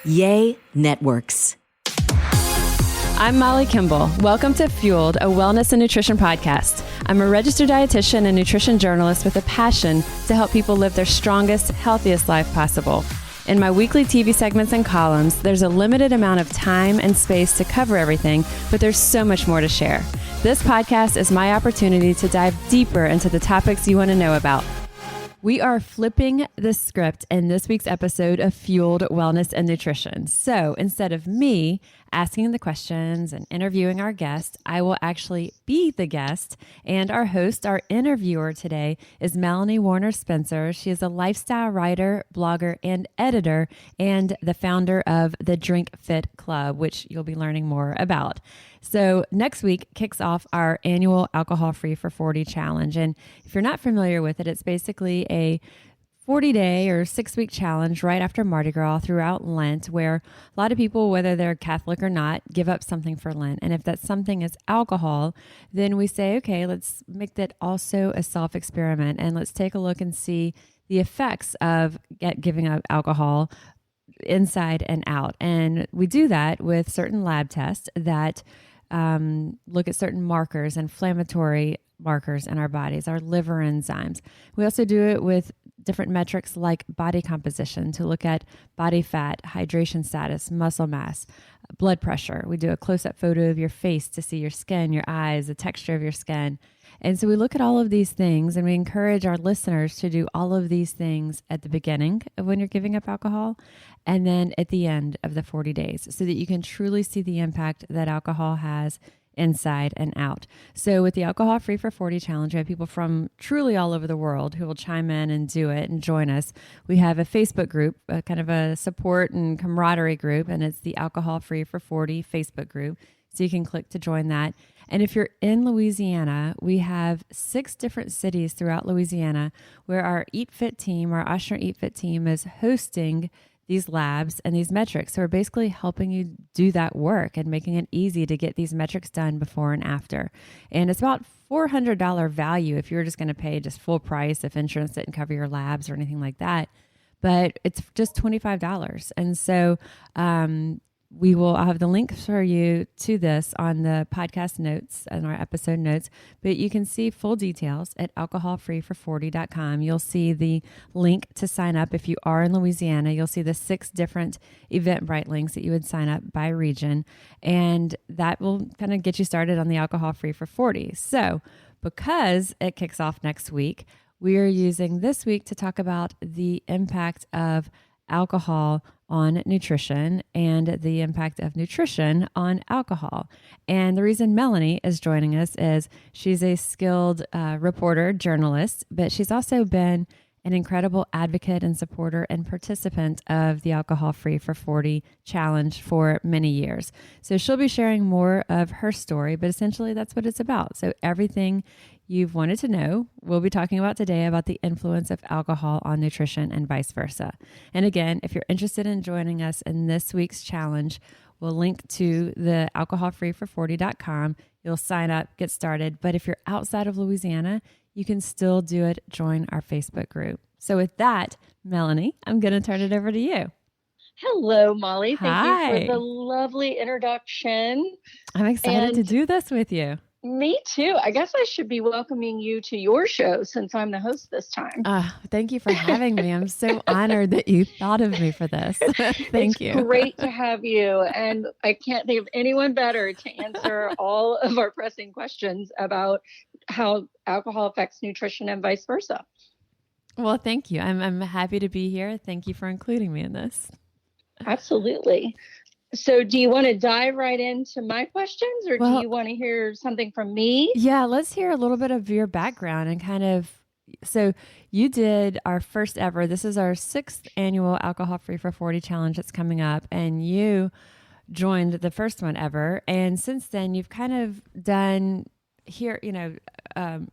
Yay Networks. I'm Molly Kimball. Welcome to Fueled, a wellness and nutrition podcast. I'm a registered dietitian and nutrition journalist with a passion to help people live their strongest, healthiest life possible. In my weekly TV segments and columns, there's a limited amount of time and space to cover everything, but there's so much more to share. This podcast is my opportunity to dive deeper into the topics you want to know about. We are flipping the script in this week's episode of Fueled Wellness and Nutrition. So instead of me asking the questions and interviewing our guest, I will actually be the guest. And our host, our interviewer today is Melanie Warner Spencer. She is a lifestyle writer, blogger, and editor, and the founder of the Drink Fit Club, which you'll be learning more about. So next week kicks off our annual Alcohol Free for 40 challenge. And if you're not familiar with it, it's basically a 40-day or 6-week challenge right after Mardi Gras throughout Lent, where a lot of people, whether they're Catholic or not, give up something for Lent. And if that something is alcohol, then we say, okay, let's make that also a self-experiment. And let's take a look and see the effects of giving up alcohol inside and out. And we do that with certain lab tests that look at certain markers, inflammatory markers in our bodies, our liver enzymes. We also do it with different metrics like body composition to look at body fat, hydration status, muscle mass, blood pressure. We do a close-up photo of your face to see your skin, your eyes, the texture of your skin. And so we look at all of these things, and we encourage our listeners to do all of these things at the beginning of when you're giving up alcohol, and then at the end of the 40 days, so that you can truly see the impact that alcohol has inside and out. So with the Alcohol Free for 40 challenge, we have people from truly all over the world who will chime in and do it and join us. We have a Facebook group, kind of a support and camaraderie group, and it's the Alcohol Free for 40 Facebook group. So you can click to join that. And if you're in Louisiana, we have 6 different cities throughout Louisiana where our Eat Fit team, our Oshner Eat Fit team, is hosting these labs and these metrics. So we're basically helping you do that work and making it easy to get these metrics done before and after. And it's about $400 value if you're just going to pay just full price if insurance didn't cover your labs or anything like that. But it's just $25. And so I'll have the link for you to this on the podcast notes and our episode notes, but you can see full details at alcoholfreefor40.com. You'll see the link to sign up. If you are in Louisiana, you'll see the 6 different Eventbrite links that you would sign up by region, and that will kind of get you started on the Alcohol Free for 40. So because it kicks off next week, we are using this week to talk about the impact of alcohol on nutrition and the impact of nutrition on alcohol. And the reason Melanie is joining us is she's a skilled reporter, journalist, but she's also been an incredible advocate and supporter and participant of the Alcohol Free for 40 challenge for many years. So she'll be sharing more of her story, but essentially that's what it's about. So everything you've wanted to know, we'll be talking about today about the influence of alcohol on nutrition and vice versa. And again, if you're interested in joining us in this week's challenge, we'll link to the alcoholfreefor40.com. You'll sign up, get started. But if you're outside of Louisiana, you can still do it. Join our Facebook group. So with that, Melanie, I'm going to turn it over to you. Hello, Molly. Hi. Thank you for the lovely introduction. I'm excited to do this with you. Me too. I guess I should be welcoming you to your show since I'm the host this time. Thank you for having me. I'm so honored that you thought of me for this. Thank you. It's great to have you. And I can't think of anyone better to answer all of our pressing questions about how alcohol affects nutrition and vice versa. Well, thank you. I'm happy to be here. Thank you for including me in this. Absolutely. So do you want to dive right into my questions or do you want to hear something from me? Yeah, let's hear a little bit of your background and kind of, so you did our first ever, this is our 6th annual Alcohol Free for 40 challenge that's coming up, and you joined the first one ever. And since then you've kind of done here,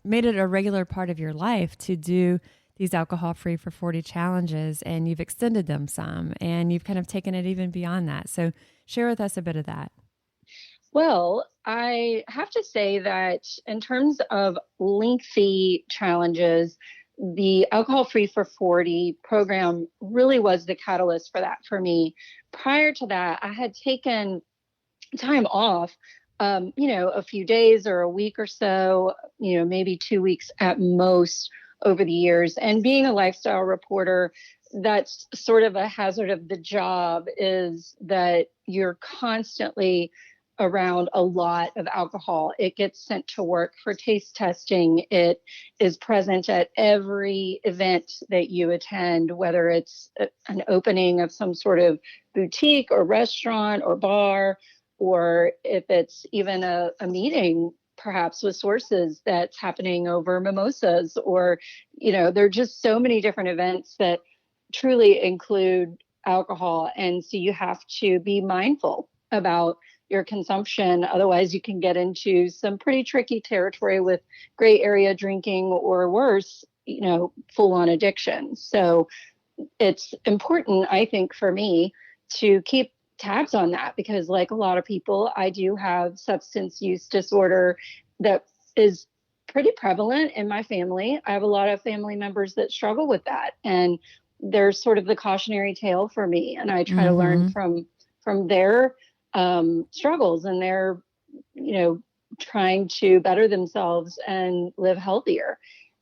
made it a regular part of your life to do these Alcohol Free for 40 challenges, and you've extended them some, and you've kind of taken it even beyond that. So share with us a bit of that. Well, I have to say that in terms of lengthy challenges, the Alcohol Free for 40 program really was the catalyst for that for me. Prior to that, I had taken time off, a few days or a week or so, maybe 2 weeks at most over the years. And being a lifestyle reporter, that's sort of a hazard of the job, is that you're constantly around a lot of alcohol. It gets sent to work for taste testing. It is present at every event that you attend, whether it's an opening of some sort of boutique or restaurant or bar, or if it's even a meeting perhaps with sources that's happening over mimosas, or, there are just so many different events that truly include alcohol. And so you have to be mindful about your consumption. Otherwise, you can get into some pretty tricky territory with gray area drinking, or worse, full on addiction. So it's important, I think, for me to keep tabs on that, because like a lot of people, I do have substance use disorder that is pretty prevalent in my family. I have a lot of family members that struggle with that, and there's sort of the cautionary tale for me, and I try to learn from their struggles, and they're trying to better themselves and live healthier.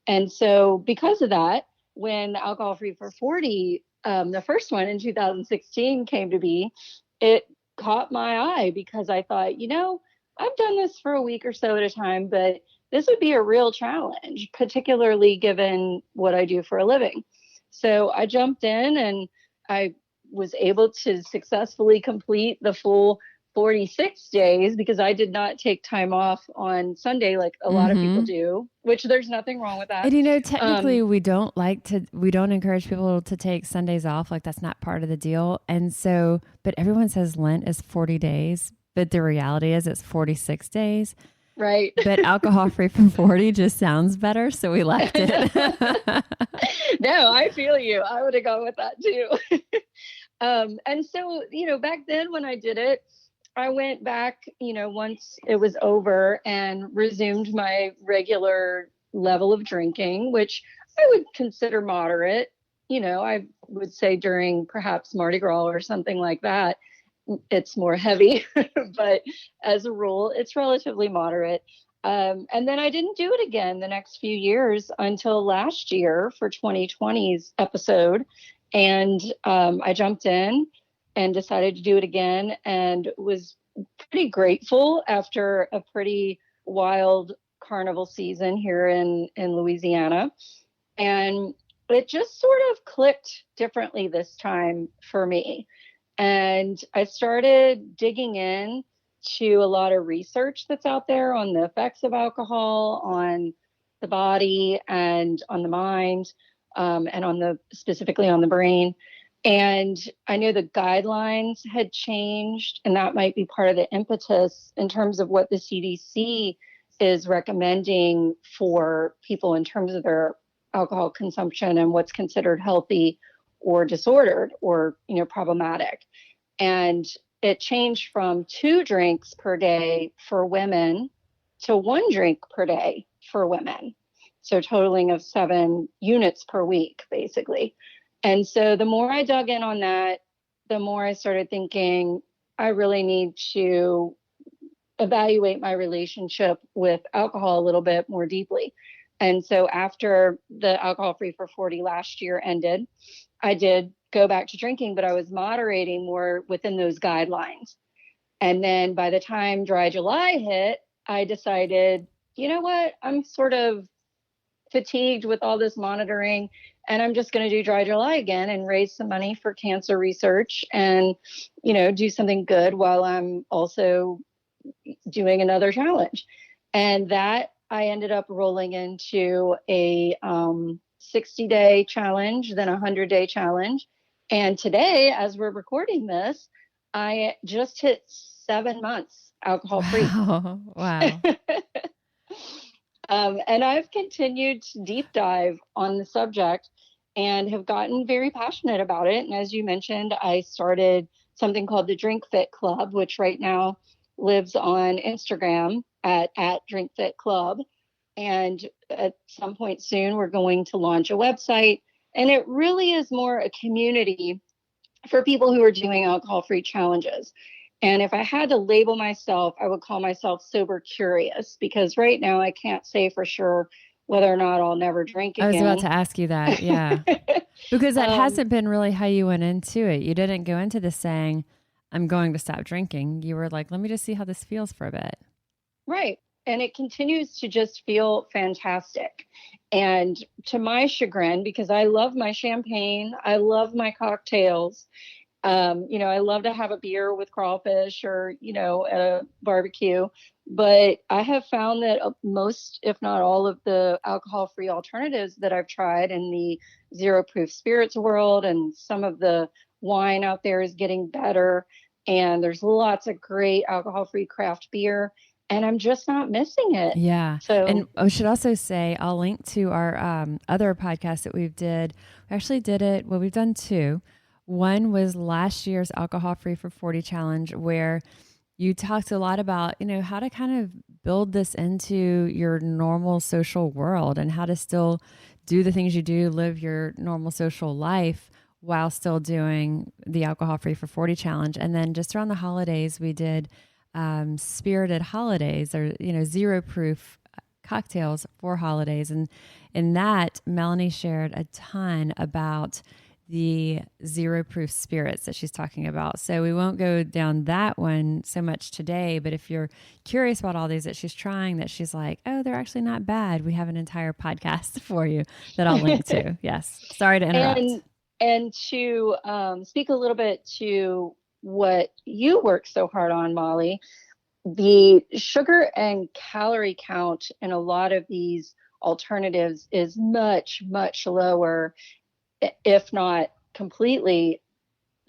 And so because of that, when Alcohol Free for 40, the first one in 2016 came to be, it caught my eye, because I thought, I've done this for a week or so at a time, but this would be a real challenge, particularly given what I do for a living. So I jumped in, and I was able to successfully complete the full 46 days, because I did not take time off on Sunday like a lot of people do, which there's nothing wrong with that. And technically we don't encourage people to take Sundays off. Like, that's not part of the deal. And so, but everyone says Lent is 40 days, but the reality is it's 46 days. Right. But Alcohol Free for 40 just sounds better, so we left it. No, I feel you. I would have gone with that too. And so, back then when I did it, I went back, once it was over, and resumed my regular level of drinking, which I would consider moderate. I would say during perhaps Mardi Gras or something like that, it's more heavy, but as a rule, it's relatively moderate. And then I didn't do it again the next few years until last year for 2020's episode. And I jumped in and decided to do it again, and was pretty grateful after a pretty wild carnival season here in Louisiana. And it just sort of clicked differently this time for me. And I started digging in to a lot of research that's out there on the effects of alcohol on the body and on the mind, and specifically on the brain. And I know the guidelines had changed, and that might be part of the impetus in terms of what the CDC is recommending for people in terms of their alcohol consumption and what's considered healthy or disordered or, problematic. And it changed from 2 drinks per day for women to 1 drink per day for women. So totaling of 7 units per week, basically. And so the more I dug in on that, the more I started thinking, I really need to evaluate my relationship with alcohol a little bit more deeply. And so after the Alcohol Free for 40 last year ended, I did go back to drinking, but I was moderating more within those guidelines. And then by the time Dry July hit, I decided, you know what, I'm sort of fatigued with all this monitoring, and I'm just going to do Dry July again and raise some money for cancer research and, do something good while I'm also doing another challenge. And that I ended up rolling into a 60-day challenge, then a 100-day challenge. And today, as we're recording this, I just hit 7 months alcohol free. Wow. And I've continued to deep dive on the subject and have gotten very passionate about it. And as you mentioned, I started something called the Drink Fit Club, which right now lives on Instagram at Drink Fit Club. And at some point soon, we're going to launch a website, and it really is more a community for people who are doing alcohol-free challenges. And if I had to label myself, I would call myself sober curious, because right now I can't say for sure whether or not I'll never drink again. I was about to ask you that. Yeah. Because that hasn't been really how you went into it. You didn't go into this saying, I'm going to stop drinking. You were like, let me just see how this feels for a bit. Right. And it continues to just feel fantastic. And to my chagrin, because I love my champagne, I love my cocktails. I love to have a beer with crawfish or, at a barbecue. But I have found that most, if not all, of the alcohol-free alternatives that I've tried in the zero proof spirits world, and some of the wine out there is getting better. And there's lots of great alcohol-free craft beer, and I'm just not missing it. Yeah. So, and I should also say, I'll link to our other podcast that we've did. We actually did it. Well, we've done two. One was last year's Alcohol Free for 40 challenge, where you talked a lot about, how to kind of build this into your normal social world and how to still do the things you do, live your normal social life while still doing the Alcohol Free for 40 challenge. And then just around the holidays, we did spirited holidays, or, zero proof cocktails for holidays. And in that, Melanie shared a ton about the zero proof spirits that she's talking about. So we won't go down that one so much today, but if you're curious about all these that she's trying, that she's like, oh, they're actually not bad, we have an entire podcast for you that I'll link to. Yes. Sorry to interrupt. And to speak a little bit to what you work so hard on, Molly, the sugar and calorie count in a lot of these alternatives is much, much lower, if not completely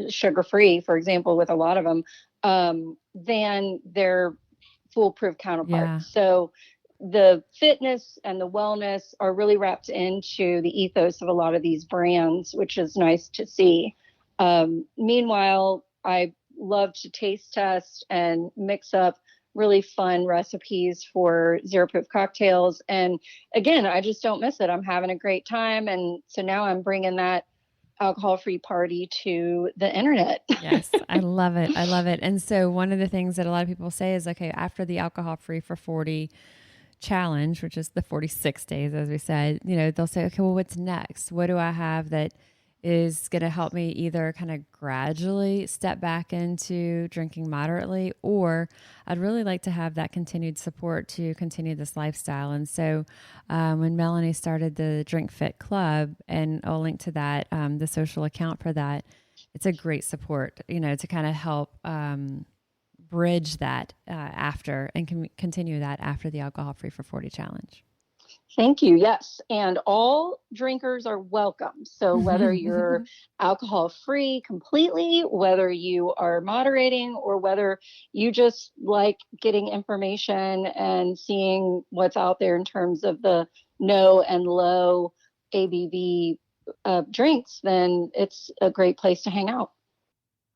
sugar-free, for example, with a lot of them, than their foolproof counterparts. Yeah. So the fitness and the wellness are really wrapped into the ethos of a lot of these brands, which is nice to see. Meanwhile, I love to taste test and mix up really fun recipes for zero proof cocktails. And again, I just don't miss it. I'm having a great time. And so now I'm bringing that alcohol-free party to the internet. Yes, I love it. I love it. And so one of the things that a lot of people say is, okay, after the alcohol-free for 40 challenge, which is the 46 days, as we said, they'll say, okay, well, what's next? What do I have that is going to help me either kind of gradually step back into drinking moderately, or I'd really like to have that continued support to continue this lifestyle. And so when Melanie started the Drink Fit Club, and I'll link to that, the social account for that, it's a great support, to kind of help bridge that after and continue that after the Alcohol Free for 40 challenge. Thank you. Yes. And all drinkers are welcome. So whether you're alcohol free completely, whether you are moderating, or whether you just like getting information and seeing what's out there in terms of the no and low ABV drinks, then it's a great place to hang out.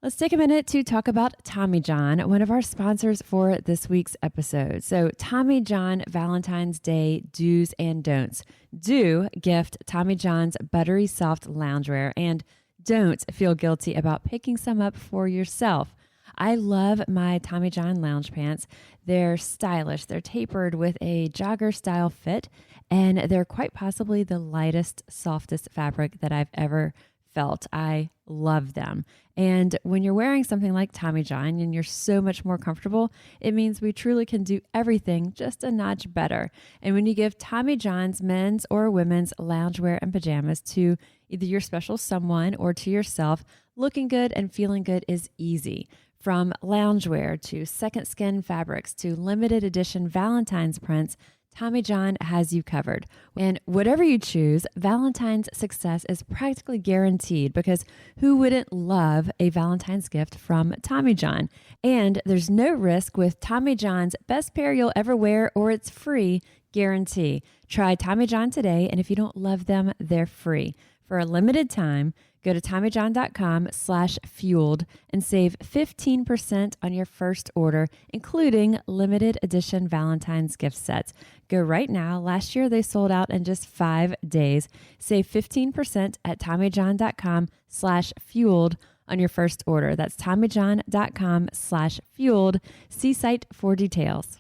Let's take a minute to talk about Tommy John, one of our sponsors for this week's episode. So Tommy John Valentine's Day do's and don'ts. Do gift Tommy John's buttery soft loungewear, and don't feel guilty about picking some up for yourself. I love my Tommy John lounge pants. They're stylish. They're tapered with a jogger style fit, and they're quite possibly the lightest, softest fabric that I've ever felt. I love them. And when you're wearing something like Tommy John and you're so much more comfortable, it means we truly can do everything just a notch better. And when you give Tommy John's men's or women's loungewear and pajamas to either your special someone or to yourself, looking good and feeling good is easy. From loungewear to second skin fabrics to limited edition Valentine's prints, Tommy John has you covered. And whatever you choose, Valentine's success is practically guaranteed, because who wouldn't love a Valentine's gift from Tommy John? And there's no risk with Tommy John's best pair you'll ever wear, or it's free guarantee. Try Tommy John today, and if you don't love them, they're free. For a limited time, Go to TommyJohn.com/fueled and save 15% on your first order, including limited edition Valentine's gift sets. Go right now. Last year, they sold out in just 5 days. Save 15% at TommyJohn.com/fueled on your first order. That's TommyJohn.com/fueled. See site for details.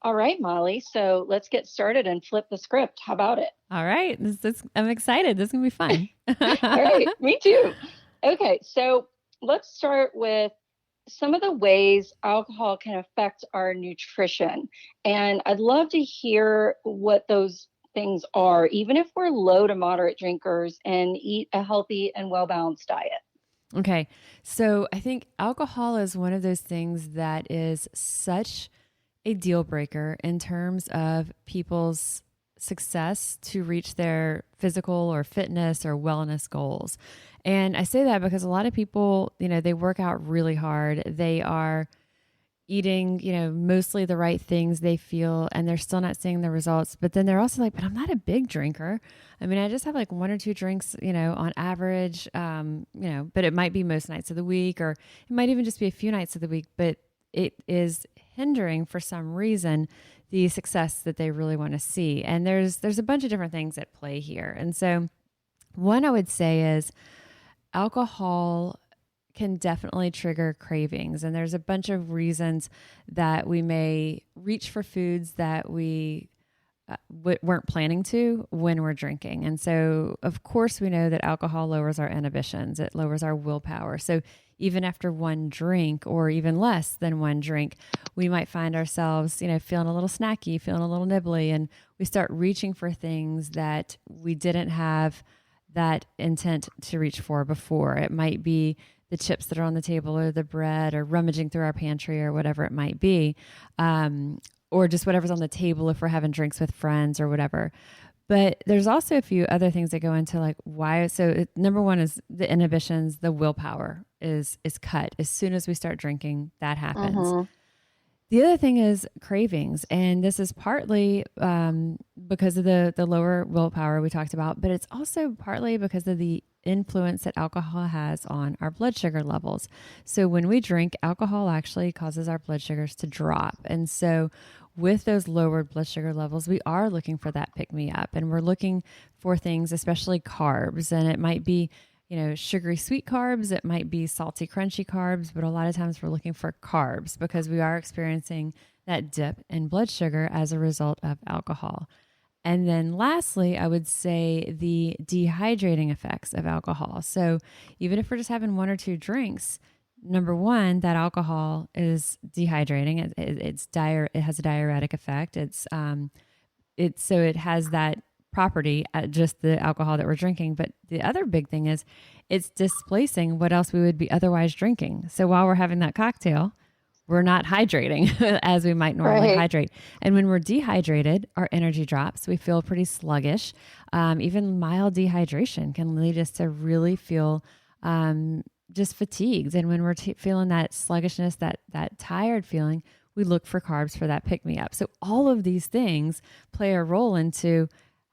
All right, Molly. So let's get started and flip the script. How about it? All right. I'm excited. This is going to be fun. All right. Me too. Okay. So let's start with some of the ways alcohol can affect our nutrition. And I'd love to hear what those things are, even if we're low to moderate drinkers and eat a healthy and well-balanced diet. Okay. So I think alcohol is one of those things that is such a deal breaker in terms of people's success to reach their physical or fitness or wellness goals. And I say that because a lot of people, they work out really hard. They are eating, mostly the right things they feel, and they're still not seeing the results. But then they're also like, but I'm not a big drinker. I mean, I just have like 1 or 2 drinks, on average, but it might be most nights of the week, or it might even just be a few nights of the week, but it is hindering for some reason the success that they really want to see. And there's a bunch of different things at play here. And so one I would say is alcohol can definitely trigger cravings. And there's a bunch of reasons that we may reach for foods that we weren't planning to when we're drinking. And so, of course, we know that alcohol lowers our inhibitions. It lowers our willpower. So even after one drink or even less than one drink, we might find ourselves, feeling a little snacky, feeling a little nibbly, and we start reaching for things that we didn't have that intent to reach for before. It might be the chips that are on the table or the bread or rummaging through our pantry or whatever it might be, or just whatever's on the table if we're having drinks with friends or whatever. But there's also a few other things that go into like why. So number one is the inhibitions, the willpower is cut. As soon as we start drinking, that happens. Mm-hmm. The other thing is cravings. And this is partly because of the lower willpower we talked about, but it's also partly because of the influence that alcohol has on our blood sugar levels. So when we drink, alcohol actually causes our blood sugars to drop. And so with those lowered blood sugar levels, we are looking for that pick-me-up, and we're looking for things, especially carbs. And it might be, sugary sweet carbs. It might be salty, crunchy carbs, but a lot of times we're looking for carbs because we are experiencing that dip in blood sugar as a result of alcohol. And then lastly, I would say the dehydrating effects of alcohol. So even if we're just having 1 or 2 drinks, number one, that alcohol is dehydrating. It has a diuretic effect. So it has that property at just the alcohol that we're drinking. But the other big thing is it's displacing what else we would be otherwise drinking. So while we're having that cocktail, we're not hydrating as we might normally hydrate. And when we're dehydrated, our energy drops. We feel pretty sluggish. Even mild dehydration can lead us to really feel just fatigued. And when we're feeling that sluggishness, that tired feeling, we look for carbs for that pick-me-up. So all of these things play a role into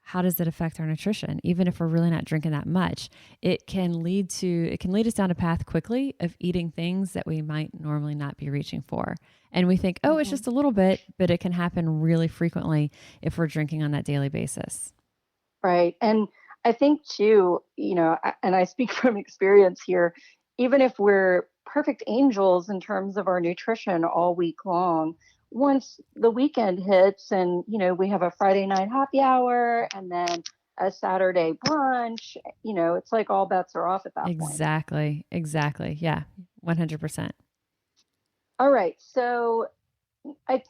how does it affect our nutrition? Even if we're really not drinking that much, it can lead us down a path quickly of eating things that we might normally not be reaching for. And we think, it's just a little bit, but it can happen really frequently if we're drinking on that daily basis. Right. And I think too, and I speak from experience here, even if we're perfect angels in terms of our nutrition all week long, once the weekend hits and, we have a Friday night happy hour and then a Saturday brunch, it's like all bets are off at that point. Exactly. Yeah. 100%. All right. So I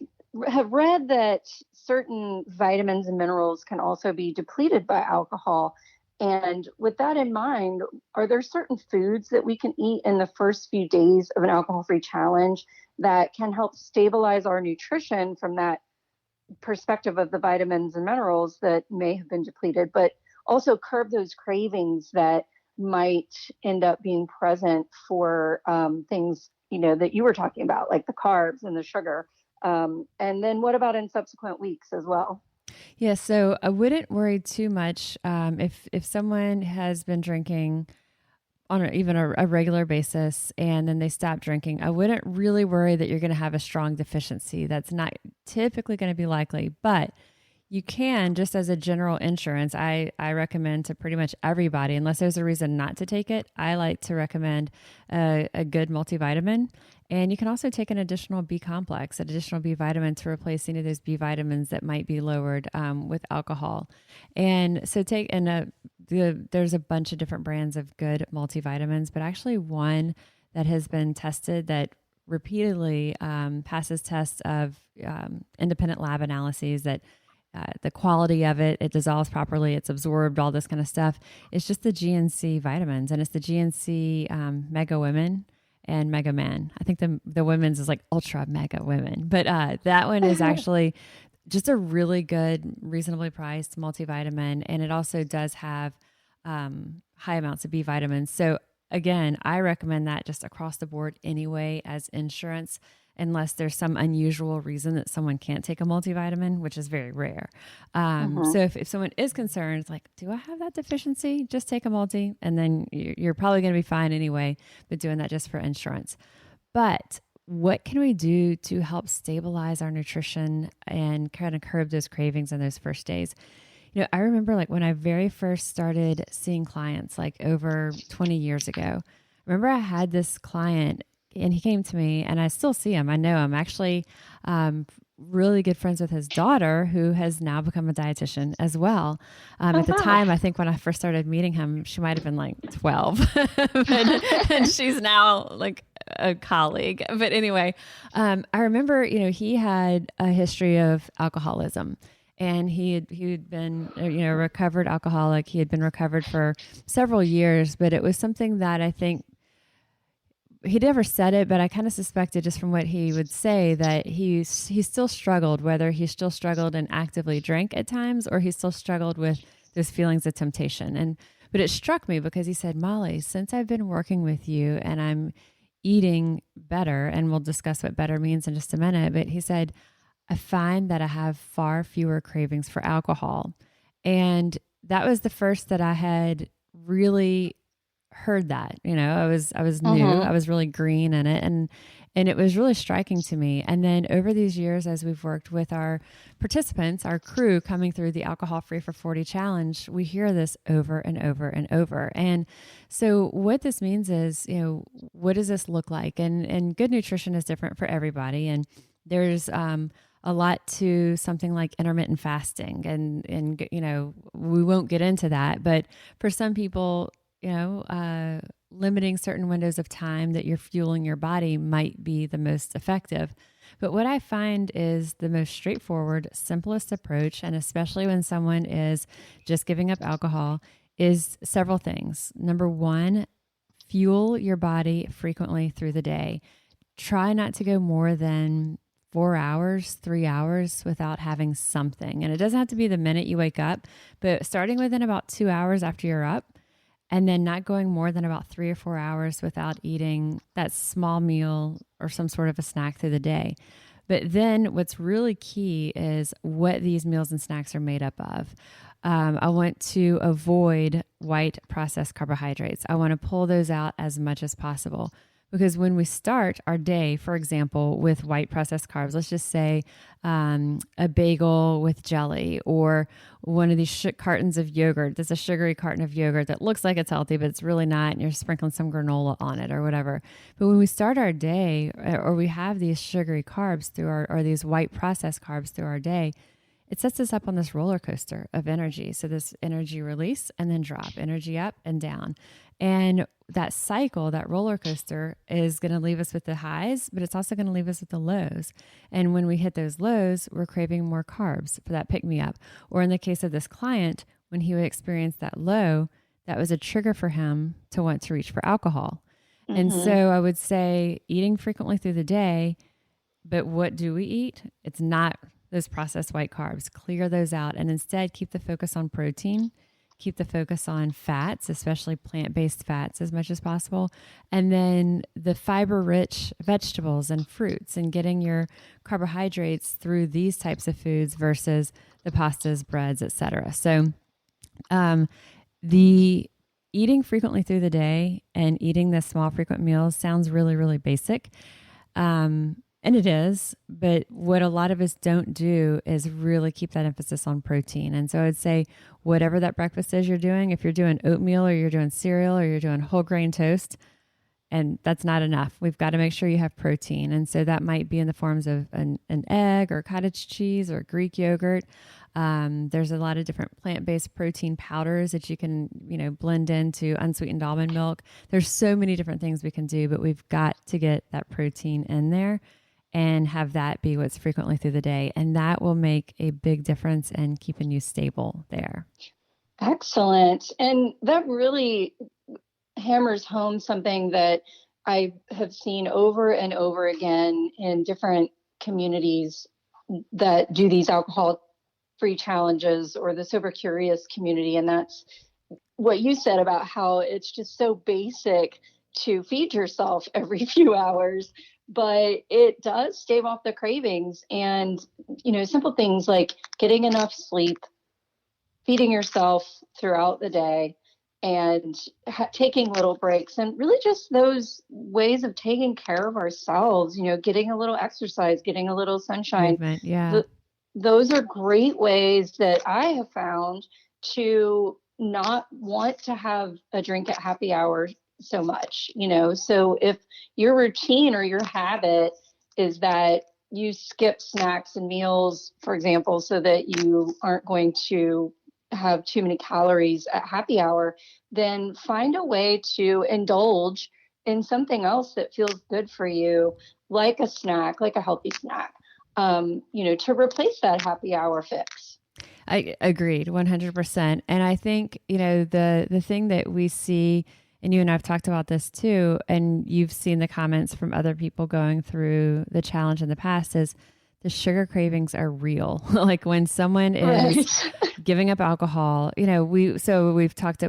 have read that certain vitamins and minerals can also be depleted by alcohol. And with that in mind, are there certain foods that we can eat in the first few days of an alcohol-free challenge that can help stabilize our nutrition from that perspective of the vitamins and minerals that may have been depleted, but also curb those cravings that might end up being present for things, that you were talking about, like the carbs and the sugar? And then what about in subsequent weeks as well? Yeah, so I wouldn't worry too much if someone has been drinking on even a regular basis and then they stop drinking. I wouldn't really worry that you're going to have a strong deficiency. That's not typically going to be likely, but you can, just as a general insurance, I recommend to pretty much everybody, unless there's a reason not to take it, I like to recommend a good multivitamin. And you can also take an additional B complex, an additional B vitamin to replace any of those B vitamins that might be lowered with alcohol. And so there's a bunch of different brands of good multivitamins, but actually one that has been tested that repeatedly passes tests of independent lab analyses that the quality of it dissolves properly, it's absorbed, all this kind of stuff. It's just the GNC vitamins, and it's the GNC Mega Women and Mega Men. I think the women's is like Ultra Mega Women, but that one is actually just a really good, reasonably priced multivitamin, and it also does have high amounts of B vitamins. So again, I recommend that just across the board anyway as insurance, unless there's some unusual reason that someone can't take a multivitamin, which is very rare. So if someone is concerned, it's like, do I have that deficiency? Just take a multi, and then you're probably going to be fine anyway, but doing that just for insurance. But what can we do to help stabilize our nutrition and kind of curb those cravings in those first days? I remember like when I very first started seeing clients like over 20 years ago, I remember I had this client and he came to me, and I still see him. I know him. Actually, really good friends with his daughter, who has now become a dietitian as well. At the time, I think when I first started meeting him, she might have been like 12, and she's now like a colleague. But anyway, I remember, he had a history of alcoholism. And he had been, a recovered alcoholic. He had been recovered for several years, but it was something that I think he never said it, but I kind of suspected just from what he would say that he still struggled, whether he still struggled and actively drank at times, or he still struggled with those feelings of temptation. But it struck me because he said, Molly, since I've been working with you and I'm eating better, and we'll discuss what better means in just a minute, but he said, I find that I have far fewer cravings for alcohol. And that was the first that I had really heard that. I was new. I was really green in it, and it was really striking to me. And then over these years, as we've worked with our participants, our crew coming through the Alcohol Free for 40 challenge, we hear this over and over and over. And so what this means is, what does this look like? And good nutrition is different for everybody. And there's a lot to something like intermittent fasting, and we won't get into that, but for some people, limiting certain windows of time that you're fueling your body might be the most effective. But what I find is the most straightforward, simplest approach, and especially when someone is just giving up alcohol, is several things. Number one, fuel your body frequently through the day. Try not to go more than 4 hours, 3 hours without having something. And it doesn't have to be the minute you wake up, but starting within about 2 hours after you're up, and then not going more than about 3 or 4 hours without eating that small meal or some sort of a snack through the day. But then what's really key is what these meals and snacks are made up of. I want to avoid white processed carbohydrates. I want to pull those out as much as possible. Because when we start our day, for example, with white processed carbs, let's just say a bagel with jelly, or one of these cartons of yogurt. There's a sugary carton of yogurt that looks like it's healthy, but it's really not, and you're sprinkling some granola on it or whatever. But when we start our day, or we have these sugary carbs or these white processed carbs through our day, it sets us up on this roller coaster of energy. So this energy release and then drop, energy up and down. And that cycle, that roller coaster, is going to leave us with the highs, but it's also going to leave us with the lows. And when we hit those lows, we're craving more carbs for that pick-me-up. Or in the case of this client, when he would experience that low, that was a trigger for him to want to reach for alcohol. Mm-hmm. And so I would say eating frequently through the day, but what do we eat? It's not those processed white carbs. Clear those out, and instead keep the focus on protein. keep the focus on fats, especially plant-based fats, as much as possible. And then the fiber-rich vegetables and fruits, and getting your carbohydrates through these types of foods versus the pastas, breads, etc. So the eating frequently through the day and eating the small frequent meals sounds really, really basic. And it is, but what a lot of us don't do is really keep that emphasis on protein. And so I would say whatever that breakfast is you're doing, if you're doing oatmeal or you're doing cereal or you're doing whole grain toast, and that's not enough. We've got to make sure you have protein. And so that might be in the forms of an egg or cottage cheese or Greek yogurt. There's a lot of different plant-based protein powders that you can, blend into unsweetened almond milk. There's so many different things we can do, but we've got to get that protein in there and have that be what's frequently through the day. And that will make a big difference in keeping you stable there. Excellent. And that really hammers home something that I have seen over and over again in different communities that do these alcohol-free challenges, or the sober curious community. And that's what you said about how it's just so basic to feed yourself every few hours, but it does stave off the cravings. And, simple things like getting enough sleep, feeding yourself throughout the day, and taking little breaks, and really just those ways of taking care of ourselves, getting a little exercise, getting a little sunshine. Movement, yeah. Those are great ways that I have found to not want to have a drink at happy hour so much, so if your routine or your habit is that you skip snacks and meals, for example, so that you aren't going to have too many calories at happy hour, then find a way to indulge in something else that feels good for you, like a snack, like a healthy snack, to replace that happy hour fix. I agreed 100%. And I think, the thing that we see, and you and I've talked about this too, and you've seen the comments from other people going through the challenge in the past, is the sugar cravings are real. Like when someone is giving up alcohol, we've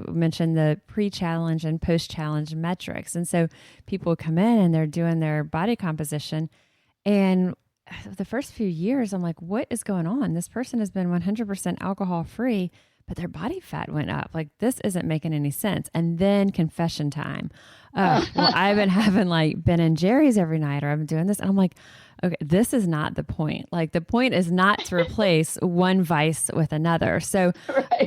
mentioned the pre-challenge and post-challenge metrics. And so people come in and they're doing their body composition, and the first few years, I'm like, what is going on? This person has been 100% alcohol free, but their body fat went up. Like, this isn't making any sense. And then confession time. Well, I've been having like Ben and Jerry's every night, or I've been doing this. And I'm like, okay, this is not the point. Like, the point is not to replace one vice with another. So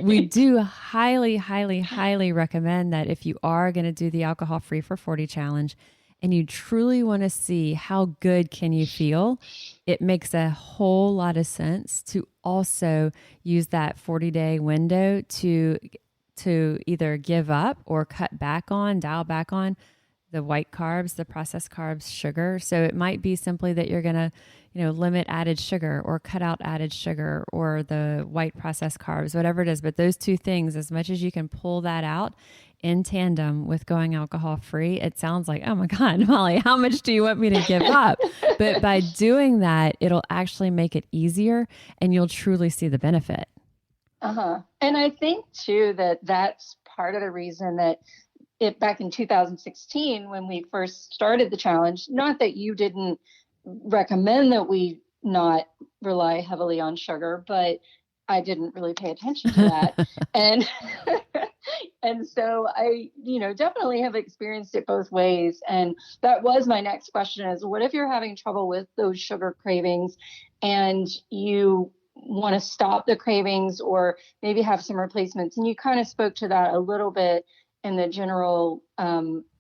we do highly, highly, highly recommend that if you are going to do the alcohol free for 40 challenge, and you truly want to see how good can you feel, it makes a whole lot of sense to also use that 40-day window to either give up or dial back on the white carbs, the processed carbs, sugar. So it might be simply that you're going to, limit added sugar or cut out added sugar or the white processed carbs, whatever it is. But those two things, as much as you can pull that out in tandem with going alcohol free, it sounds like, oh my God, Molly, how much do you want me to give up? But by doing that, it'll actually make it easier, and you'll truly see the benefit. And I think too, that that's part of the reason that back in 2016, when we first started the challenge, not that you didn't recommend that we not rely heavily on sugar, but I didn't really pay attention to that. And so I, definitely have experienced it both ways. And that was my next question, is what if you're having trouble with those sugar cravings and you want to stop the cravings or maybe have some replacements? And you kind of spoke to that a little bit in the general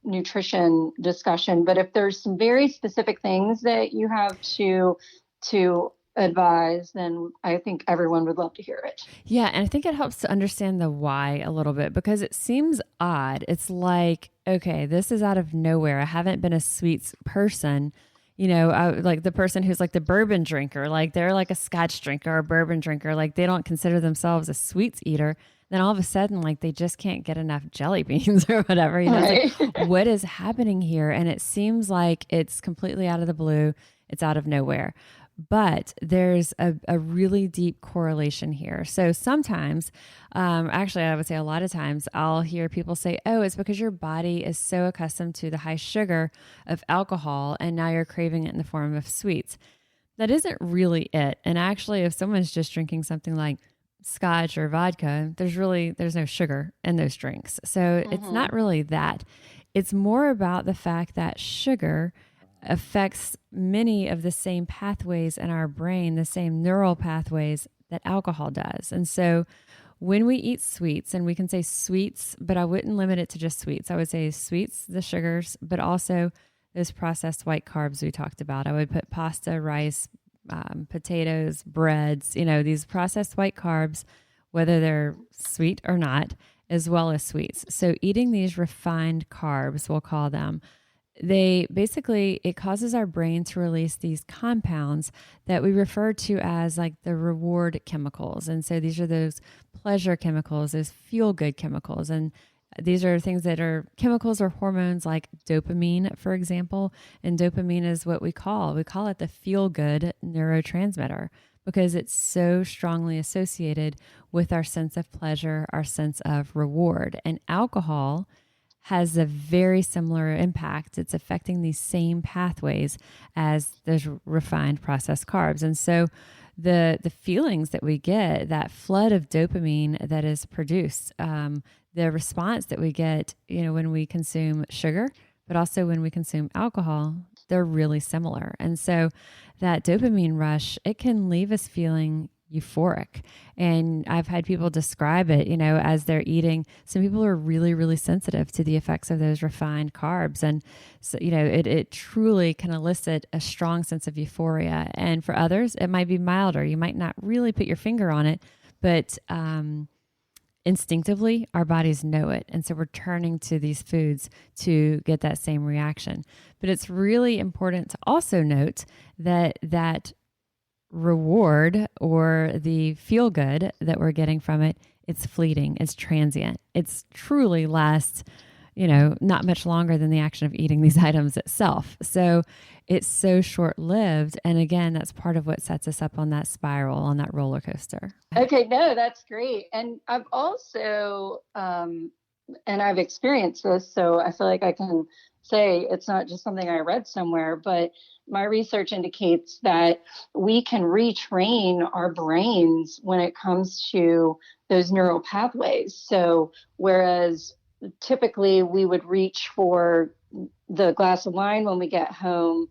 nutrition discussion. But if there's some very specific things that you have to advise, then I think everyone would love to hear it. Yeah. And I think it helps to understand the why a little bit, because it seems odd. It's like, okay, this is out of nowhere. I haven't been a sweets person. Like the person who's like the bourbon drinker, like they're like a scotch drinker or a bourbon drinker, like they don't consider themselves a sweets eater. Then all of a sudden, like they just can't get enough jelly beans or whatever. Right. It's like, what is happening here? And it seems like it's completely out of the blue. It's out of nowhere. But there's a really deep correlation here. So sometimes, actually, I would say a lot of times, I'll hear people say, oh, it's because your body is so accustomed to the high sugar of alcohol, and now you're craving it in the form of sweets. That isn't really it. And actually, if someone's just drinking something like scotch or vodka, there's no sugar in those drinks. So it's not really that. It's more about the fact that sugar affects many of the same pathways in our brain, the same neural pathways that alcohol does. And so when we eat sweets, and we can say sweets, but I wouldn't limit it to just sweets. I would say sweets, the sugars, but also those processed white carbs we talked about. I would put pasta, rice, potatoes, breads, these processed white carbs, whether they're sweet or not, as well as sweets. So eating these refined carbs, we'll call them, it causes our brain to release these compounds that we refer to as like the reward chemicals. And so these are those pleasure chemicals, those feel good chemicals. And these are things that are chemicals or hormones like dopamine, for example. And dopamine is what we call it the feel good neurotransmitter, because it's so strongly associated with our sense of pleasure, our sense of reward. And alcohol has a very similar impact. It's affecting these same pathways as those refined processed carbs. And so the feelings that we get, that flood of dopamine that is produced, the response that we get, when we consume sugar, but also when we consume alcohol, they're really similar. And so that dopamine rush, it can leave us feeling euphoric. And I've had people describe it, as they're eating. Some people are really, really sensitive to the effects of those refined carbs. And so, it truly can elicit a strong sense of euphoria. And for others, it might be milder. You might not really put your finger on it, but instinctively, our bodies know it. And so we're turning to these foods to get that same reaction. But it's really important to also note that reward, or the feel good that we're getting from it, it's fleeting, it's transient. It's truly lasts, not much longer than the action of eating these items itself. So it's so short-lived. And again, that's part of what sets us up on that spiral, on that roller coaster. Okay, no, that's great. And I've also, and I've experienced this, so I feel like I can say it's not just something I read somewhere, but my research indicates that we can retrain our brains when it comes to those neural pathways. So whereas typically we would reach for the glass of wine when we get home,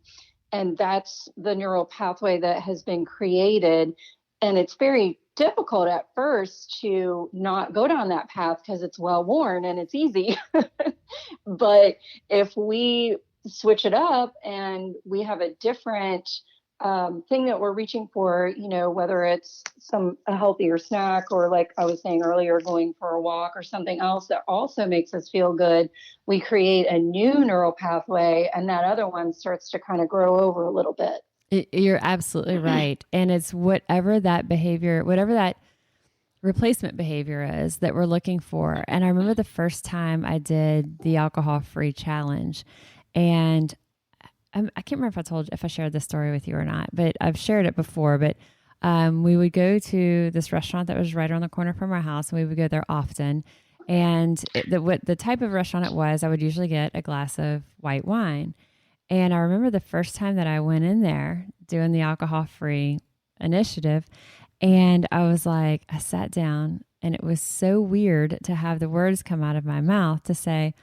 and that's the neural pathway that has been created, and it's very difficult at first to not go down that path because it's well worn and it's easy. But if we switch it up and we have a different thing that we're reaching for, whether it's a healthier snack, or like I was saying earlier, going for a walk or something else that also makes us feel good, we create a new neural pathway, and that other one starts to kind of grow over a little bit. You're absolutely right. And it's whatever that replacement behavior is that we're looking for. And I remember the first time I did the alcohol-free challenge, and I can't remember if I shared this story with you or not, but I've shared it before. But we would go to this restaurant that was right around the corner from our house, and we would go there often. And the type of restaurant it was, I would usually get a glass of white wine. And I remember the first time that I went in there doing the alcohol-free initiative, and I sat down, and it was so weird to have the words come out of my mouth to say,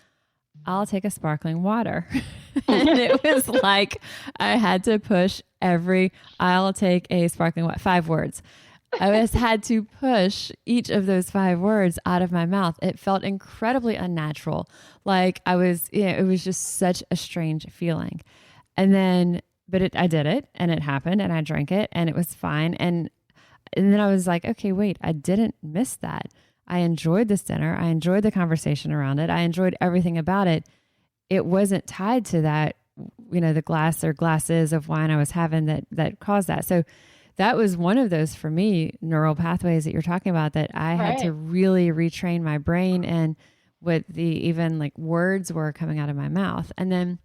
I'll take a sparkling water. And it was like I had to push I'll take a sparkling water, 5 words. I just had to push each of those 5 words out of my mouth. It felt incredibly unnatural. Like it was just such a strange feeling. And then, I did it, and it happened, and I drank it, and it was fine. And then I was like, okay, wait, I didn't miss that. I enjoyed this dinner. I enjoyed the conversation around it. I enjoyed everything about it. It wasn't tied to that, the glass or glasses of wine I was having that caused that. So that was one of those, for me, neural pathways that you're talking about, that I had to really retrain my brain, and what even like words were coming out of my mouth. And then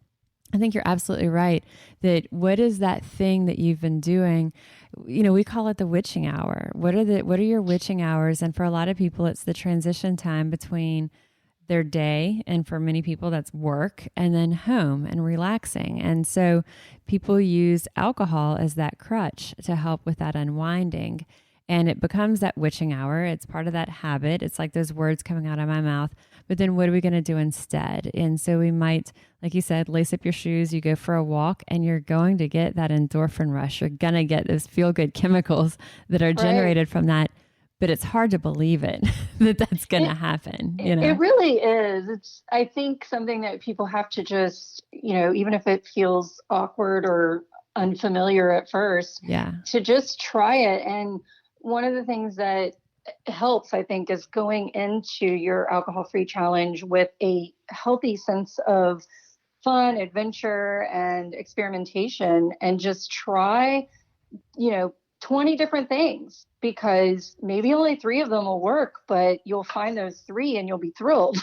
I think you're absolutely right that what is that thing that you've been doing? We call it the witching hour. What are your witching hours? And for a lot of people, it's the transition time between their day. And for many people, that's work and then home and relaxing. And so people use alcohol as that crutch to help with that unwinding. And it becomes that witching hour. It's part of that habit. It's like those words coming out of my mouth. But then what are we going to do instead? And so we might, like you said, lace up your shoes, you go for a walk, and you're going to get that endorphin rush. You're going to get those feel-good chemicals that are generated from that. But it's hard to believe it, that's going to happen. It really is. It's, I think, something that people have to just, even if it feels awkward or unfamiliar at first, to just try it. And one of the things that helps, I think, is going into your alcohol-free challenge with a healthy sense of fun, adventure, and experimentation, and just try, 20 different things, because maybe only 3 of them will work, but you'll find those 3 and you'll be thrilled.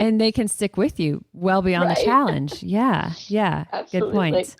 And they can stick with you well beyond the challenge. Yeah. Absolutely. Good point.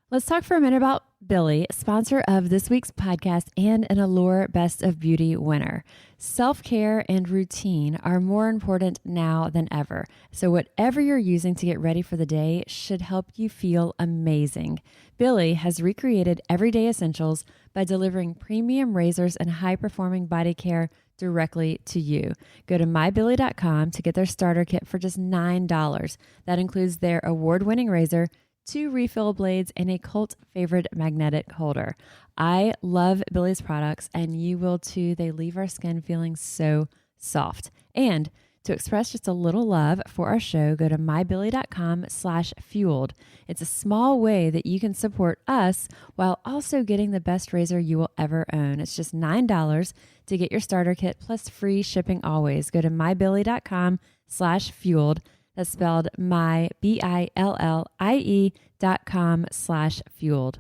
Let's talk for a minute about Billie, sponsor of this week's podcast and an Allure Best of Beauty winner. Self-care and routine are more important now than ever. So whatever you're using to get ready for the day should help you feel amazing. Billie has recreated everyday essentials by delivering premium razors and high-performing body care directly to you. Go to mybillie.com to get their starter kit for just $9. That includes their award-winning razor, 2 refill blades, and a cult favorite magnetic holder. I love Billie's products, and you will too. They leave our skin feeling so soft. And to express just a little love for our show, go to mybillie.com/fueled. It's a small way that you can support us while also getting the best razor you will ever own. It's just $9 to get your starter kit plus free shipping always. Go to mybillie.com/fueled. That's spelled mybillie.com/fueled.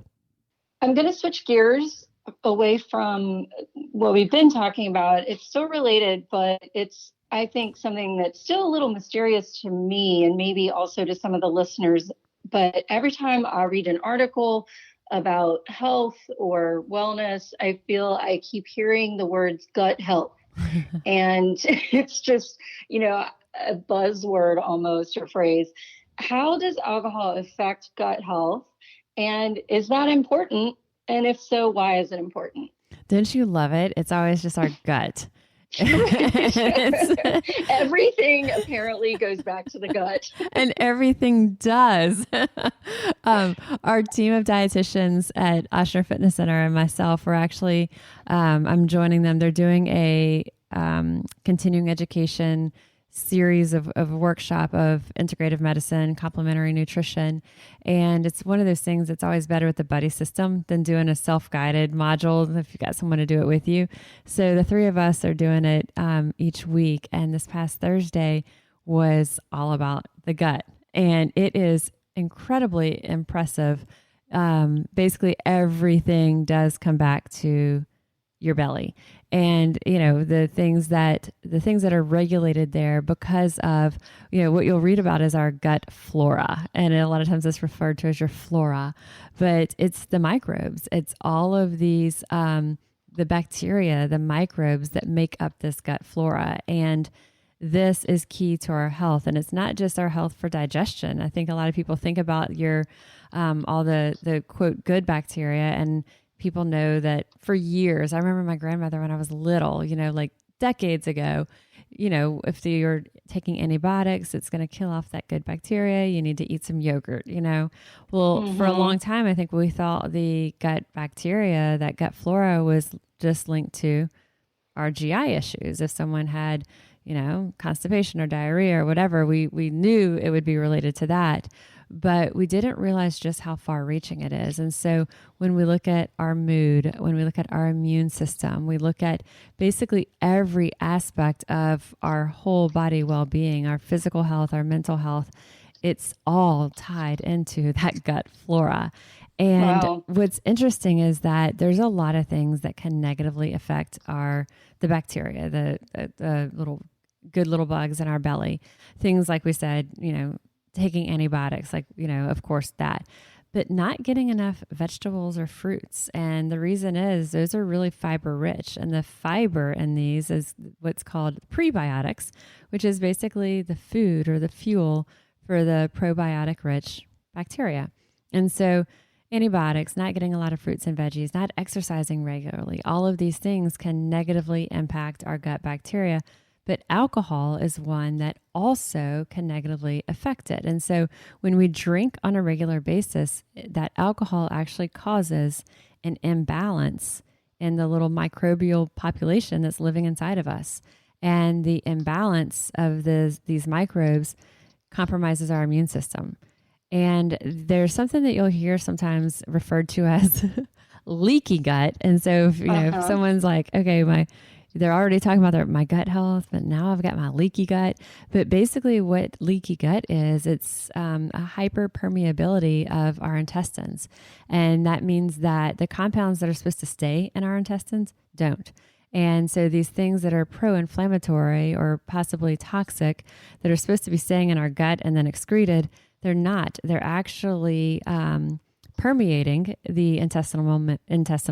I'm going to switch gears away from what we've been talking about. It's still related, but it's, I think, something that's still a little mysterious to me and maybe also to some of the listeners. But every time I read an article about health or wellness, I feel I keep hearing the words gut health. And it's just, a buzzword almost, or phrase. How does alcohol affect gut health? And is that important? And if so, why is it important? Don't you love it? It's always just our gut. Everything apparently goes back to the gut. And everything does. Our team of dietitians at Oshner Fitness Center and myself were actually, I'm joining them. They're doing a continuing education series of workshop of integrative medicine, complementary nutrition. And it's one of those things that's always better with the buddy system than doing a self-guided module if you got someone to do it with you. So the 3 of us are doing it each week. And this past Thursday was all about the gut. And it is incredibly impressive. Basically, everything does come back to your belly. And, the things that are regulated there because of, what you'll read about is our gut flora. And a lot of times it's referred to as your flora, but it's the microbes. It's all of these, the bacteria, the microbes that make up this gut flora. And this is key to our health. And it's not just our health for digestion. I think a lot of people think about your, all the quote, good bacteria, and people know that for years. I remember my grandmother when I was little, like decades ago, if you're taking antibiotics, it's going to kill off that good bacteria. You need to eat some yogurt, for a long time, I think we thought the gut bacteria, that gut flora, was just linked to our GI issues. If someone had, constipation or diarrhea or whatever, we knew it would be related to that. But we didn't realize just how far reaching it is. And so when we look at our mood, when we look at our immune system, we look at basically every aspect of our whole body well-being, our physical health, our mental health, it's all tied into that gut flora. And what's interesting is that there's a lot of things that can negatively affect the bacteria, the little good little bugs in our belly. Things like we said, taking antibiotics, like, of course that, but not getting enough vegetables or fruits. And the reason is those are really fiber rich. And the fiber in these is what's called prebiotics, which is basically the food or the fuel for the probiotic rich bacteria. And so antibiotics, not getting a lot of fruits and veggies, not exercising regularly, all of these things can negatively impact our gut bacteria. But alcohol is one that also can negatively affect it. And so when we drink on a regular basis, that alcohol actually causes an imbalance in the little microbial population that's living inside of us. And the imbalance of these microbes compromises our immune system. And there's something that you'll hear sometimes referred to as leaky gut. And so if someone's like, okay, they're already talking about my gut health, but now I've got my leaky gut. But basically what leaky gut is, it's a hyperpermeability of our intestines. And that means that the compounds that are supposed to stay in our intestines don't. And so these things that are pro-inflammatory or possibly toxic that are supposed to be staying in our gut and then excreted, they're not. They're actually permeating the intestinal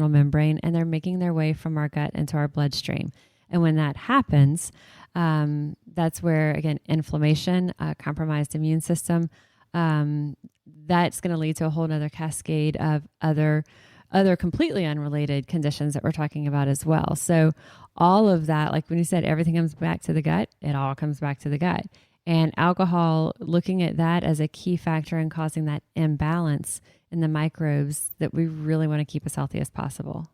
membrane, and they're making their way from our gut into our bloodstream. And when that happens, that's where, again, inflammation, compromised immune system, that's going to lead to a whole other cascade of other completely unrelated conditions that we're talking about as well. So all of that, like when you said everything comes back to the gut, it all comes back to the gut. And alcohol, looking at that as a key factor in causing that imbalance in the microbes that we really want to keep as healthy as possible.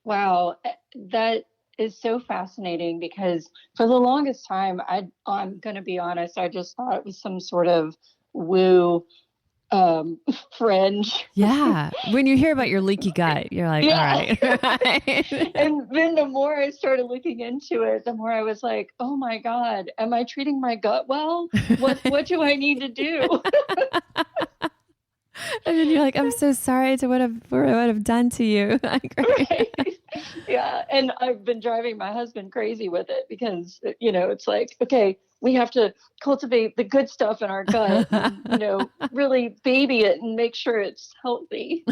Wow, that is so fascinating, because for the longest time, I'm going to be honest, I just thought it was some sort of woo fringe. Yeah. When you hear about your leaky gut, you're like, Yeah. all right. And then the more I started looking into it, the more I was like, oh my God, am I treating my gut well? What do I need to do? And then you're like, I'm so sorry to what I would have done to you. Right. Yeah. And I've been driving my husband crazy with it, because, it's like, okay, we have to cultivate the good stuff in our gut, and, really baby it and make sure it's healthy.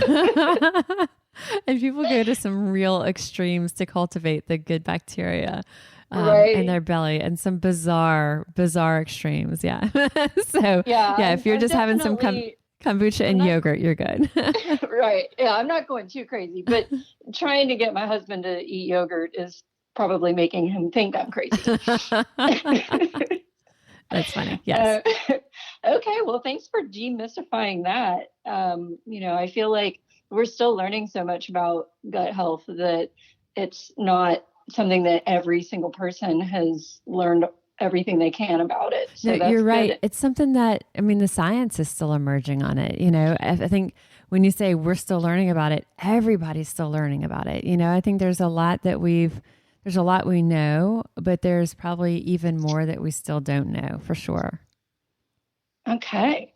And people go to some real extremes to cultivate the good bacteria right. in their belly, and some bizarre extremes. Yeah. So yeah, if you're just having some kombucha and yogurt, you're good. Right. Yeah, I'm not going too crazy, but trying to get my husband to eat yogurt is probably making him think I'm crazy. That's funny. Yes. Okay. Well, thanks for demystifying that. I feel like we're still learning so much about gut health that it's not something that every single person has learned everything they can about it. So no, you're right. It's something that, the science is still emerging on it. I think when you say we're still learning about it, everybody's still learning about it. I think there's a lot we know, but there's probably even more that we still don't know for sure. Okay.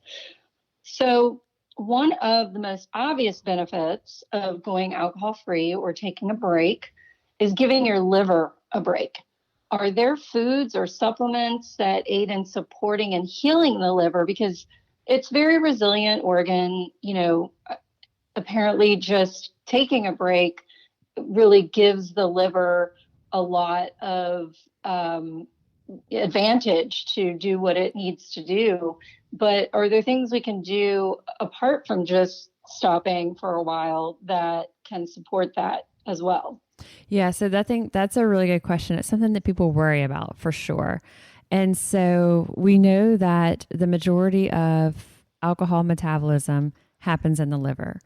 So one of the most obvious benefits of going alcohol-free or taking a break is giving your liver a break. Are there foods or supplements that aid in supporting and healing the liver? Because it's a very resilient organ. Apparently just taking a break really gives the liver a lot of advantage to do what it needs to do. But are there things we can do apart from just stopping for a while that can support that as well? Yeah, so that's a really good question. It's something that people worry about for sure. And so we know that the majority of alcohol metabolism happens in the liver.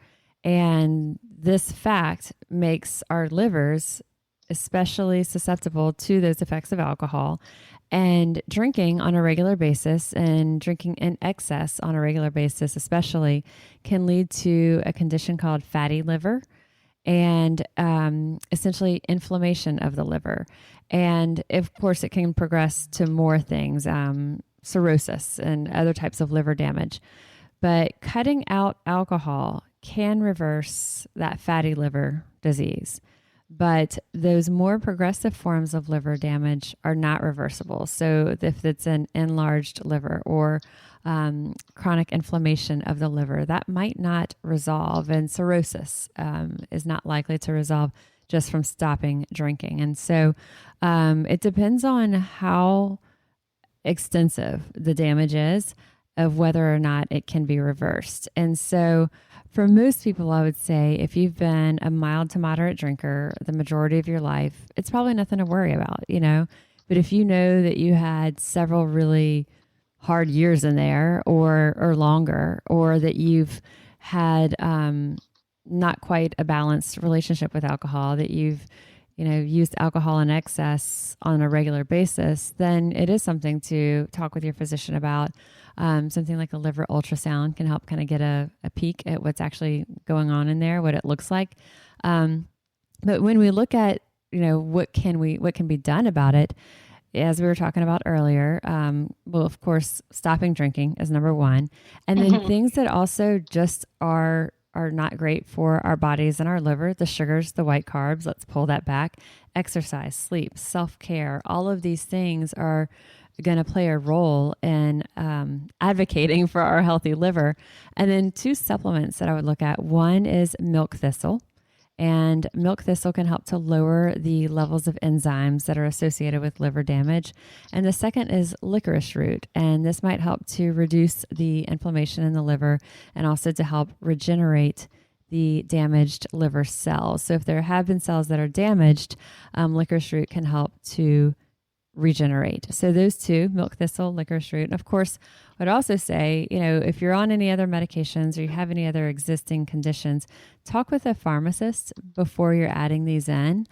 And this fact makes our livers especially susceptible to those effects of alcohol. And drinking on a regular basis, and drinking in excess on a regular basis especially, can lead to a condition called fatty liver, and essentially inflammation of the liver. And of course, it can progress to more things, cirrhosis and other types of liver damage. But cutting out alcohol can reverse that fatty liver disease. But those more progressive forms of liver damage are not reversible. So if it's an enlarged liver or chronic inflammation of the liver. That might not resolve, and cirrhosis is not likely to resolve just from stopping drinking. And so it depends on how extensive the damage is of whether or not it can be reversed. And so for most people, I would say if you've been a mild to moderate drinker the majority of your life, it's probably nothing to worry about, you know. But if you know that you had several really hard years in there or longer, or that you've had not quite a balanced relationship with alcohol, that you've used alcohol in excess on a regular basis, then it is something to talk with your physician about. Something like a liver ultrasound can help kind of get a peek at what's actually going on in there, what it looks like. But when we look at, what can be done about it, as we were talking about earlier, well, of course, stopping drinking is number one. And then things that also just are not great for our bodies and our liver, the sugars, the white carbs, let's pull that back, exercise, sleep, self-care, all of these things are going to play a role in advocating for our healthy liver. And then two supplements that I would look at. One is milk thistle. And milk thistle can help to lower the levels of enzymes that are associated with liver damage. And the second is licorice root. And this might help to reduce the inflammation in the liver and also to help regenerate the damaged liver cells. So if there have been cells that are damaged, licorice root can help to regenerate. So those two, milk thistle, licorice root. And of course, I'd also say, if you're on any other medications or you have any other existing conditions, talk with a pharmacist before you're adding these in,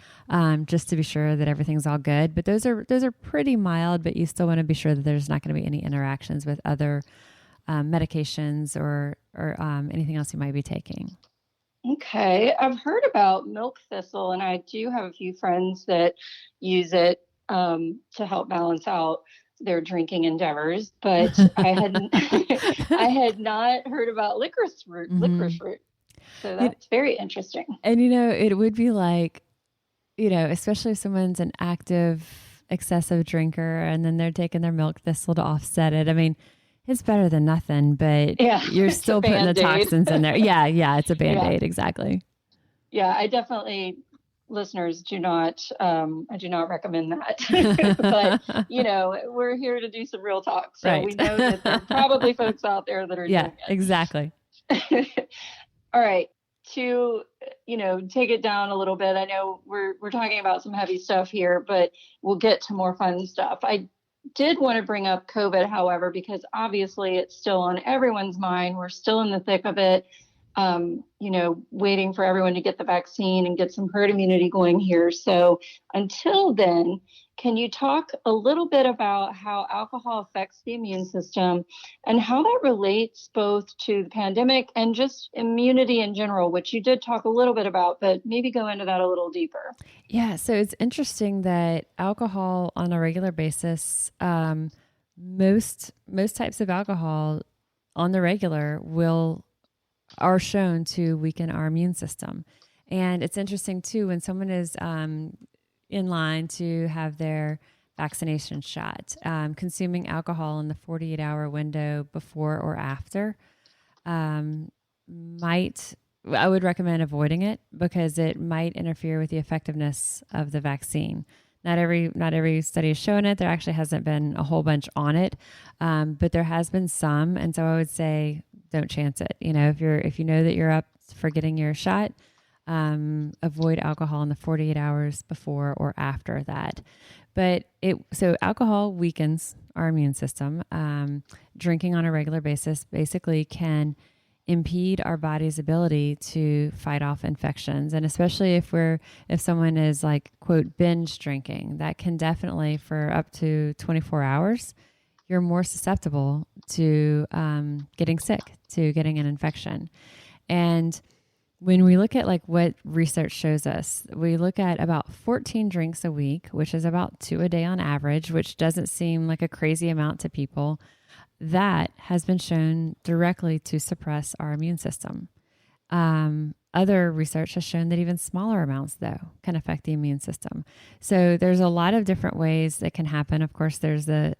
just to be sure that everything's all good. But those are pretty mild, but you still want to be sure that there's not going to be any interactions with other medications or anything else you might be taking. Okay. I've heard about milk thistle, and I do have a few friends that use it to help balance out their drinking endeavors, but I had not heard about licorice root. So that's very interesting. And it would be like, especially if someone's an active, excessive drinker and then they're taking their milk thistle to offset it. I mean, it's better than nothing, but you're still putting the toxins in there. Yeah, it's a Band-Aid, exactly. Yeah, I definitely. Listeners, I do not recommend that. But, we're here to do some real talk. So we know that there are probably folks out there that are doing it. Yeah, exactly. All right. To, take it down a little bit. I know we're talking about some heavy stuff here, but we'll get to more fun stuff. I did want to bring up COVID, however, because obviously it's still on everyone's mind. We're still in the thick of it. Waiting for everyone to get the vaccine and get some herd immunity going here. So until then, can you talk a little bit about how alcohol affects the immune system and how that relates both to the pandemic and just immunity in general, which you did talk a little bit about, but maybe go into that a little deeper. Yeah. So it's interesting that alcohol on a regular basis, most types of alcohol on the regular are shown to weaken our immune system. And it's interesting too, when someone is in line to have their vaccination shot, consuming alcohol in the 48-hour window before or after I would recommend avoiding it because it might interfere with the effectiveness of the vaccine. Not every study has shown it. There actually hasn't been a whole bunch on it, but there has been some. And so I would say, don't chance it. If you know that you're up for getting your shot, avoid alcohol in the 48 hours before or after that. But so alcohol weakens our immune system. Drinking on a regular basis basically can impede our body's ability to fight off infections. And especially if someone is like, quote, binge drinking, that can definitely, for up to 24 hours, you're more susceptible to getting sick, to getting an infection. And when we look at like what research shows us, we look at about 14 drinks a week, which is about 2 a day on average, which doesn't seem like a crazy amount to people. That has been shown directly to suppress our immune system. Other research has shown that even smaller amounts, though, can affect the immune system. So there's a lot of different ways that can happen. Of course, there's the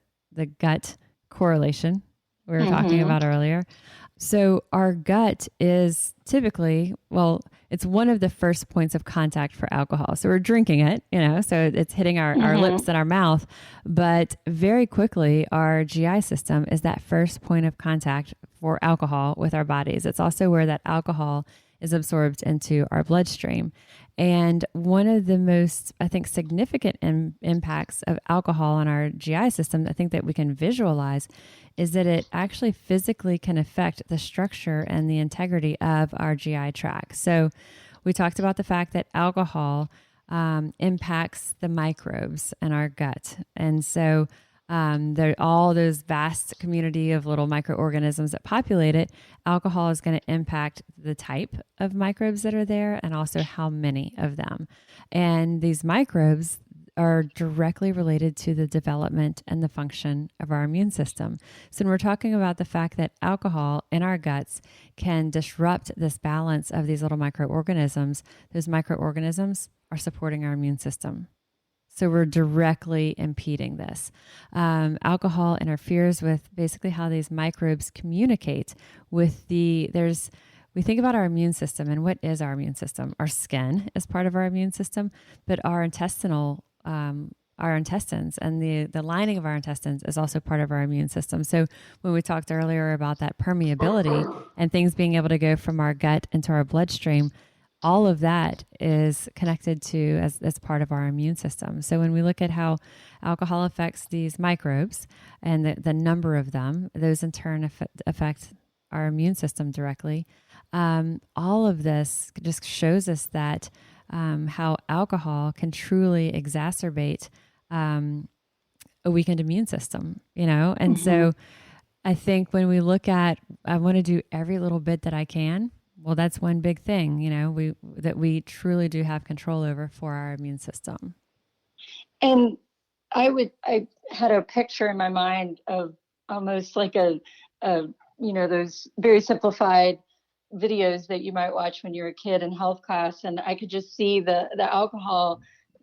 gut correlation we were talking about earlier. So our gut is typically, well, it's one of the first points of contact for alcohol. So we're drinking it, so it's hitting our lips and our mouth. But very quickly, our GI system is that first point of contact for alcohol with our bodies. It's also where that alcohol is absorbed into our bloodstream. And one of the most, I think, significant impacts of alcohol on our GI system, I think that we can visualize, is that it actually physically can affect the structure and the integrity of our GI tract. So we talked about the fact that alcohol impacts the microbes in our gut. And so there are all those vast community of little microorganisms that populate it. Alcohol is going to impact the type of microbes that are there and also how many of them. And these microbes are directly related to the development and the function of our immune system. So when we're talking about the fact that alcohol in our guts can disrupt this balance of these little microorganisms, those microorganisms are supporting our immune system. So we're directly impeding this. Alcohol interferes with basically how these microbes communicate with we think about our immune system, and what is our immune system? Our skin is part of our immune system, but our intestines and the lining of our intestines is also part of our immune system. So when we talked earlier about that permeability and things being able to go from our gut into our bloodstream, all of that is connected to as part of our immune system. So when we look at how alcohol affects these microbes and the number of them, those in turn affect our immune system directly. All of this just shows us that how alcohol can truly exacerbate a weakened immune system, And so I think when we look at, I want to do every little bit that I can. Well, that's one big thing, that we truly do have control over for our immune system. And I had a picture in my mind of almost like those very simplified videos that you might watch when you're a kid in health class. And I could just see the alcohol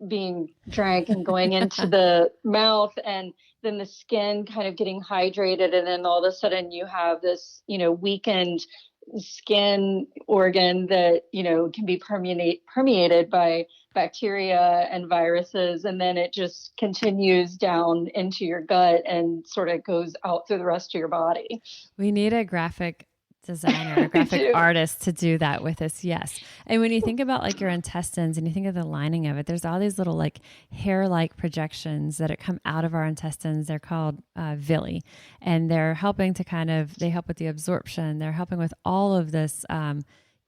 being drank and going into the mouth, and then the skin kind of getting hydrated. And then all of a sudden you have this, weakened skin organ that, can be permeated by bacteria and viruses. And then it just continues down into your gut and sort of goes out through the rest of your body. We need a graphic designer, a graphic artist to do that with us. Yes. And when you think about like your intestines and you think of the lining of it, there's all these little like hair-like projections that come out of our intestines. They're called villi, and they're helping to they help with the absorption. They're helping with all of this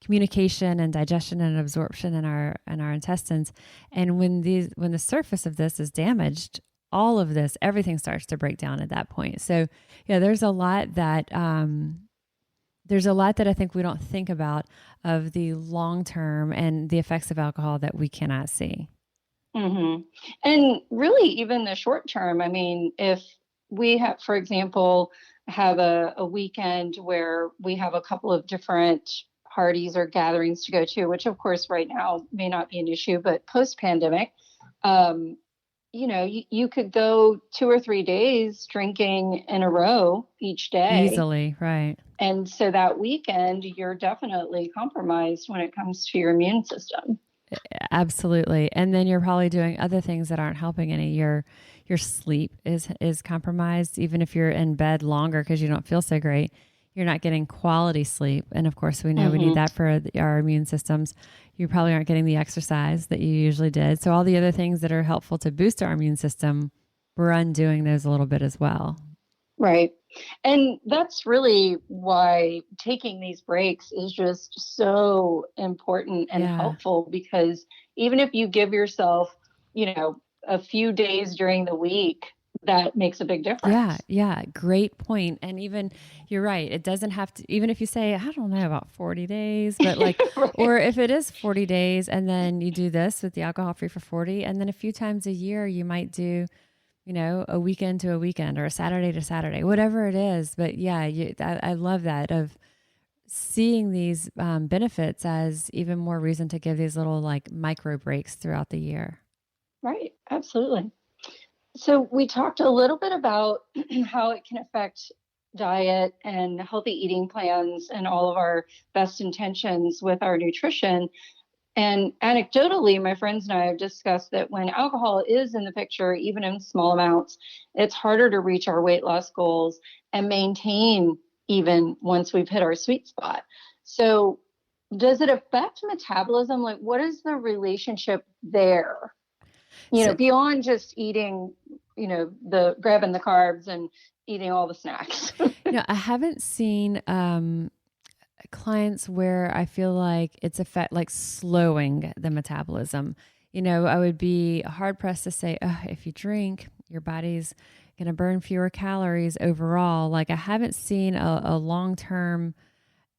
communication and digestion and absorption in our intestines. And when the surface of this is damaged, all of this, everything starts to break down at that point. So yeah, there's a lot that I think we don't think about of the long term and the effects of alcohol that we cannot see. Mm-hmm. And really, even the short term. I mean, if we have, for example, have a weekend where we have a couple of different parties or gatherings to go to, which of course right now may not be an issue, but post-pandemic, you could go 2 or 3 days drinking in a row each day. Easily, right. And so that weekend, you're definitely compromised when it comes to your immune system. Absolutely. And then you're probably doing other things that aren't helping any. Your sleep is compromised. Even if you're in bed longer because you don't feel so great, you're not getting quality sleep. And of course, we know we need that for our immune systems. You probably aren't getting the exercise that you usually did. So all the other things that are helpful to boost our immune system, we're undoing those a little bit as well. Right. And that's really why taking these breaks is just so important and helpful, because even if you give yourself, a few days during the week, that makes a big difference. Yeah. Great point. And even you're right. It doesn't have to, even if you say, I don't know about 40 days, but like, right. Or if it is 40 days and then you do this with the alcohol free for 40, and then a few times a year, you might do, a weekend to a weekend or a Saturday to Saturday, whatever it is. But yeah, I love that of seeing these benefits as even more reason to give these little like micro breaks throughout the year. Right. Absolutely. So we talked a little bit about how it can affect diet and healthy eating plans and all of our best intentions with our nutrition. And anecdotally, my friends and I have discussed that when alcohol is in the picture, even in small amounts, it's harder to reach our weight loss goals and maintain even once we've hit our sweet spot. So does it affect metabolism? Like, what is the relationship there? Beyond just eating, the grabbing the carbs and eating all the snacks. I haven't seen clients where I feel like it's like slowing the metabolism. I would be hard pressed to say, oh, if you drink, your body's going to burn fewer calories overall. Like, I haven't seen a long-term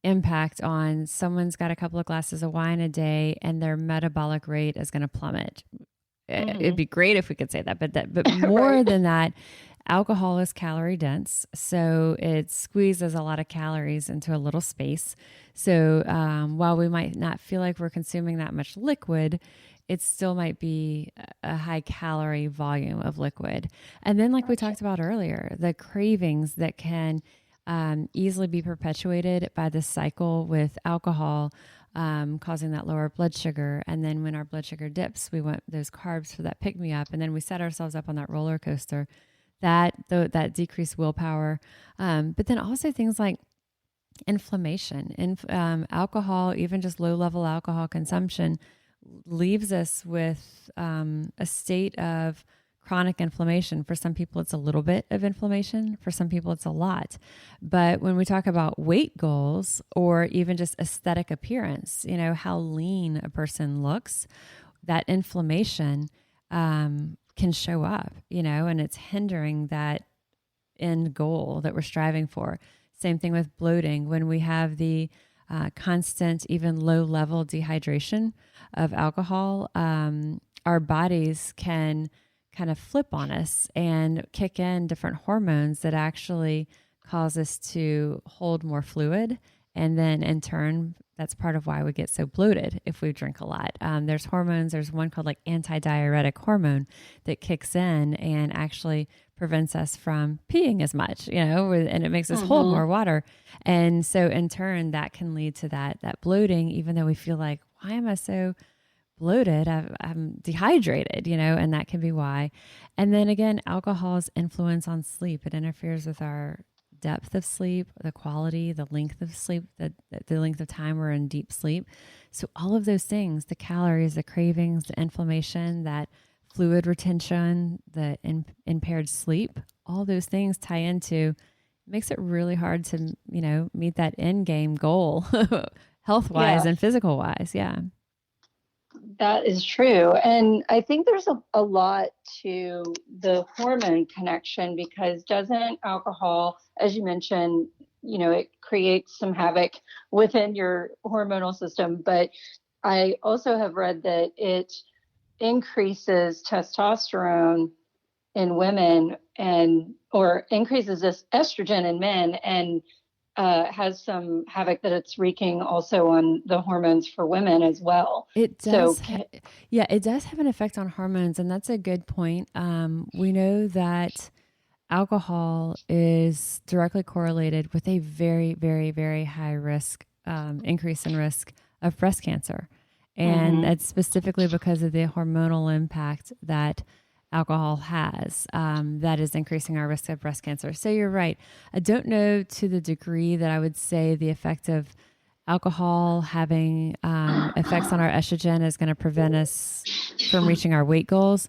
impact on someone's got a couple of glasses of wine a day and their metabolic rate is going to plummet. It'd be great if we could say that, but more Right. than that, alcohol is calorie dense, so it squeezes a lot of calories into a little space. So while we might not feel like we're consuming that much liquid, it still might be a high calorie volume of liquid. And then, like we talked about earlier, the cravings that can easily be perpetuated by the cycle with alcohol, causing that lower blood sugar. And then when our blood sugar dips, we want those carbs for that pick me up. And then we set ourselves up on that roller coaster, that decreased willpower. But then also things like inflammation and alcohol, even just low level alcohol consumption, leaves us with a state of chronic inflammation. For some people, it's a little bit of inflammation. For some people, it's a lot. But when we talk about weight goals or even just aesthetic appearance, how lean a person looks, that inflammation can show up, and it's hindering that end goal that we're striving for. Same thing with bloating. When we have the constant, even low level dehydration of alcohol, our bodies can kind of flip on us and kick in different hormones that actually cause us to hold more fluid. And then in turn, that's part of why we get so bloated if we drink a lot. There's hormones. There's one called like antidiuretic hormone that kicks in and actually prevents us from peeing as much, and it makes us hold more water. And so in turn, that can lead to that bloating, even though we feel like, why am I so bloated? I'm dehydrated, and that can be why. And then again, alcohol's influence on sleep, it interferes with our depth of sleep, the quality, the length of sleep, the length of time we're in deep sleep. So all of those things, the calories, the cravings, the inflammation, that fluid retention, the impaired sleep, all those things tie into, makes it really hard to, meet that end game goal health-wise and physical-wise. Yeah. That is true. And I think there's a lot to the hormone connection, because doesn't alcohol, as you mentioned, it creates some havoc within your hormonal system. But I also have read that it increases testosterone in women or increases this estrogen in men, and has some havoc that it's wreaking also on the hormones for women as well. It does. It does have an effect on hormones. And that's a good point. We know that alcohol is directly correlated with a very, very, very high risk, increase in risk of breast cancer. And that's specifically because of the hormonal impact that alcohol has, that is increasing our risk of breast cancer. So you're right. I don't know to the degree that I would say the effect of alcohol having effects on our estrogen is going to prevent us from reaching our weight goals.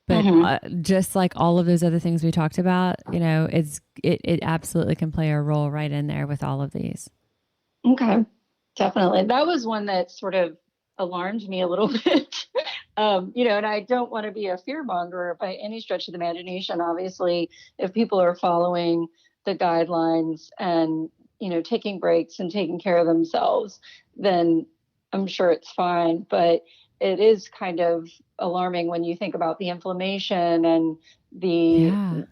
But just like all of those other things we talked about, it absolutely can play a role right in there with all of these. Okay, definitely. That was one that sort of alarmed me a little bit. And I don't want to be a fear monger by any stretch of the imagination. Obviously, if people are following the guidelines and, taking breaks and taking care of themselves, then I'm sure it's fine. But it is kind of alarming when you think about the inflammation and the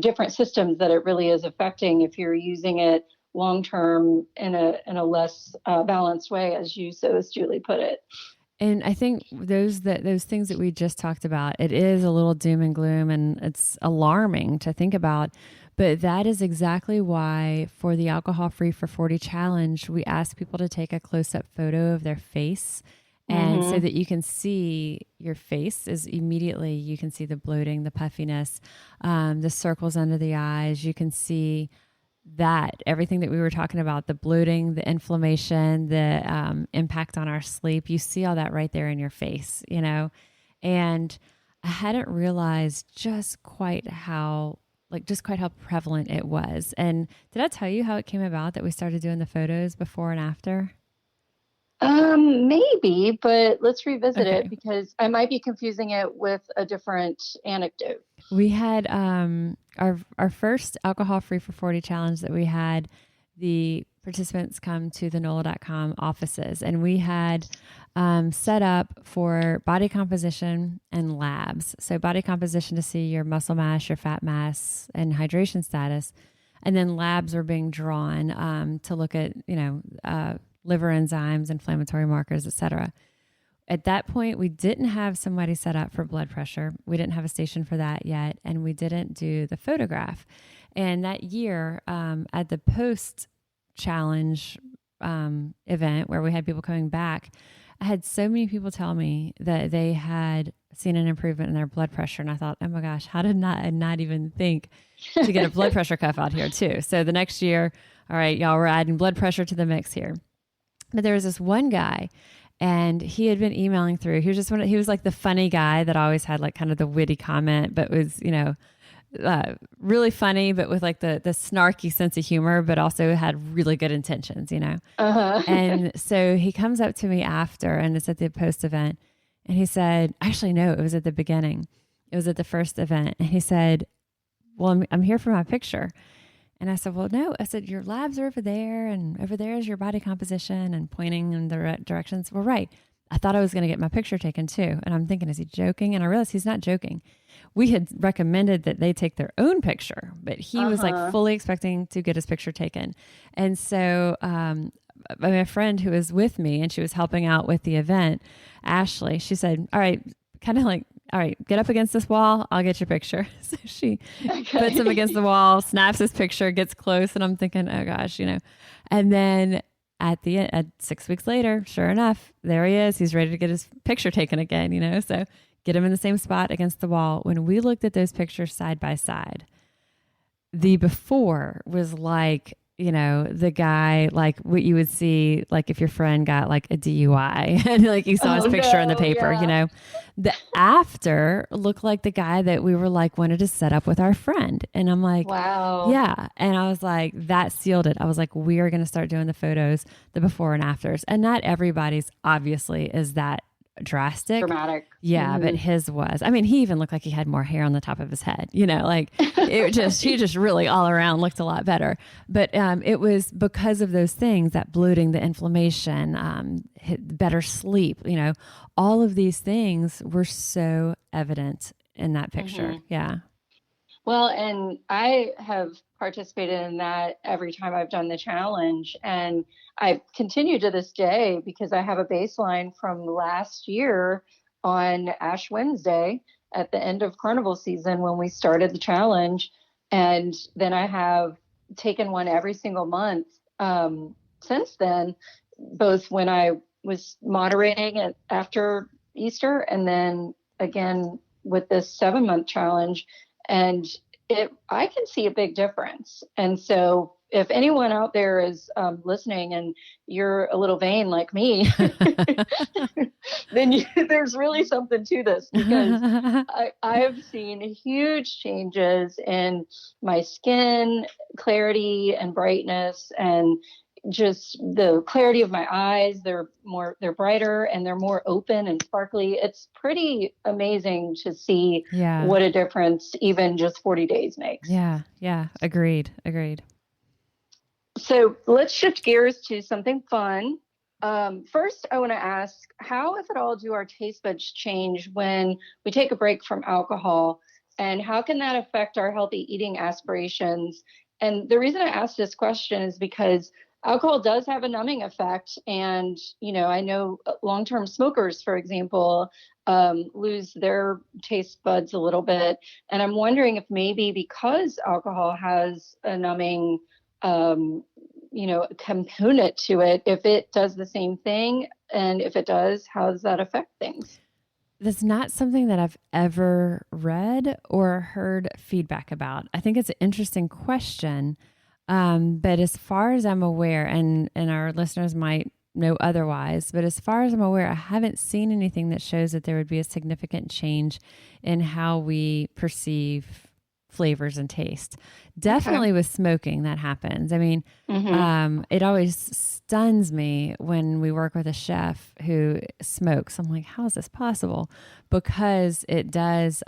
different systems that it really is affecting if you're using it long term in a less balanced way, as you so astutely put it. And I think those things that we just talked about, it is a little doom and gloom, and it's alarming to think about. But that is exactly why for the Alcohol Free for 40 challenge, we ask people to take a close-up photo of their face. And so that you can see your face is immediately, you can see the bloating, the puffiness, the circles under the eyes. You can see that everything that we were talking about, the bloating, the inflammation, the impact on our sleep, you see all that right there in your face, you know? And I hadn't realized just quite how prevalent it was. And did I tell you how it came about that we started doing the photos before and after? Maybe, but let's revisit Okay. it because I might be confusing it with a different anecdote. We had our first alcohol free for 40 challenge that we had the participants come to the NOLA.com offices, and we had set up for body composition and labs. So body composition to see your muscle mass, your fat mass, and hydration status. And then labs were being drawn to look at, liver enzymes, inflammatory markers, et cetera. At that point, we didn't have somebody set up for blood pressure. We didn't have a station for that yet, and we didn't do the photograph. And that year, at the post-challenge event where we had people coming back, I had so many people tell me that they had seen an improvement in their blood pressure. And I thought, oh my gosh, how did I not even think to get a blood pressure cuff out here too? So the next year, all right, y'all, we're adding blood pressure to the mix here. But there was this one guy, and he had been emailing through. He was just he was like the funny guy that always had like kind of the witty comment, but was, really funny, but with like the snarky sense of humor, but also had really good intentions, And so he comes up to me after, and it's at the post event, and he said, actually, no, it was at the beginning. It was at the first event. And he said, well, I'm here for my picture. And I said, well, no. I said, your labs are over there, and over there is your body composition, and pointing in the directions. Well, right. I thought I was going to get my picture taken too. And I'm thinking, is he joking? And I realized he's not joking. We had recommended that they take their own picture, but he was like fully expecting to get his picture taken. And so my friend who was with me, and she was helping out with the event, Ashley, she said, all right, kind of like, all right, get up against this wall. I'll get your picture. So she puts him against the wall, snaps his picture, gets close. And I'm thinking, oh gosh, and then at 6 weeks later, sure enough, there he is. He's ready to get his picture taken again, so get him in the same spot against the wall. When we looked at those pictures side by side, the before was like, the guy, like what you would see, like if your friend got like a DUI and like you saw his picture in the paper, the after looked like the guy that we were like wanted to set up with our friend. And I'm like, wow. Yeah. And I was like, that sealed it. I was like, we are going to start doing the photos, the before and afters. And not everybody's obviously is that drastic. Dramatic. Yeah, but his was. I mean, he even looked like he had more hair on the top of his head, like he just really all around looked a lot better. But it was because of those things, that bloating, the inflammation, better sleep, all of these things were so evident in that picture. Yeah. Well, and I have participated in that every time I've done the challenge, and I continue to this day because I have a baseline from last year on Ash Wednesday at the end of carnival season when we started the challenge. And then I have taken one every single month since then, both when I was moderating it after Easter and then again with this 7-month challenge. And I can see a big difference. And so if anyone out there is listening and you're a little vain like me, then there's really something to this, because I've seen huge changes in my skin, clarity and brightness, and just the clarity of my eyes. They're brighter and they're more open and sparkly. It's pretty amazing to see what a difference even just 40 days makes. Yeah. Agreed. So let's shift gears to something fun. First, I want to ask, how, if at all, do our taste buds change when we take a break from alcohol? And how can that affect our healthy eating aspirations? And the reason I ask this question is because alcohol does have a numbing effect. And, I know long-term smokers, for example, lose their taste buds a little bit. And I'm wondering if maybe because alcohol has a numbing, component to it, if it does the same thing. And if it does, how does that affect things? That's not something that I've ever read or heard feedback about. I think it's an interesting question. But as far as I'm aware, and our listeners might know otherwise, but as far as I'm aware, I haven't seen anything that shows that there would be a significant change in how we perceive flavors and taste. Definitely with smoking, that happens. I mean, it always stuns me when we work with a chef who smokes. I'm like, how is this possible? Because it does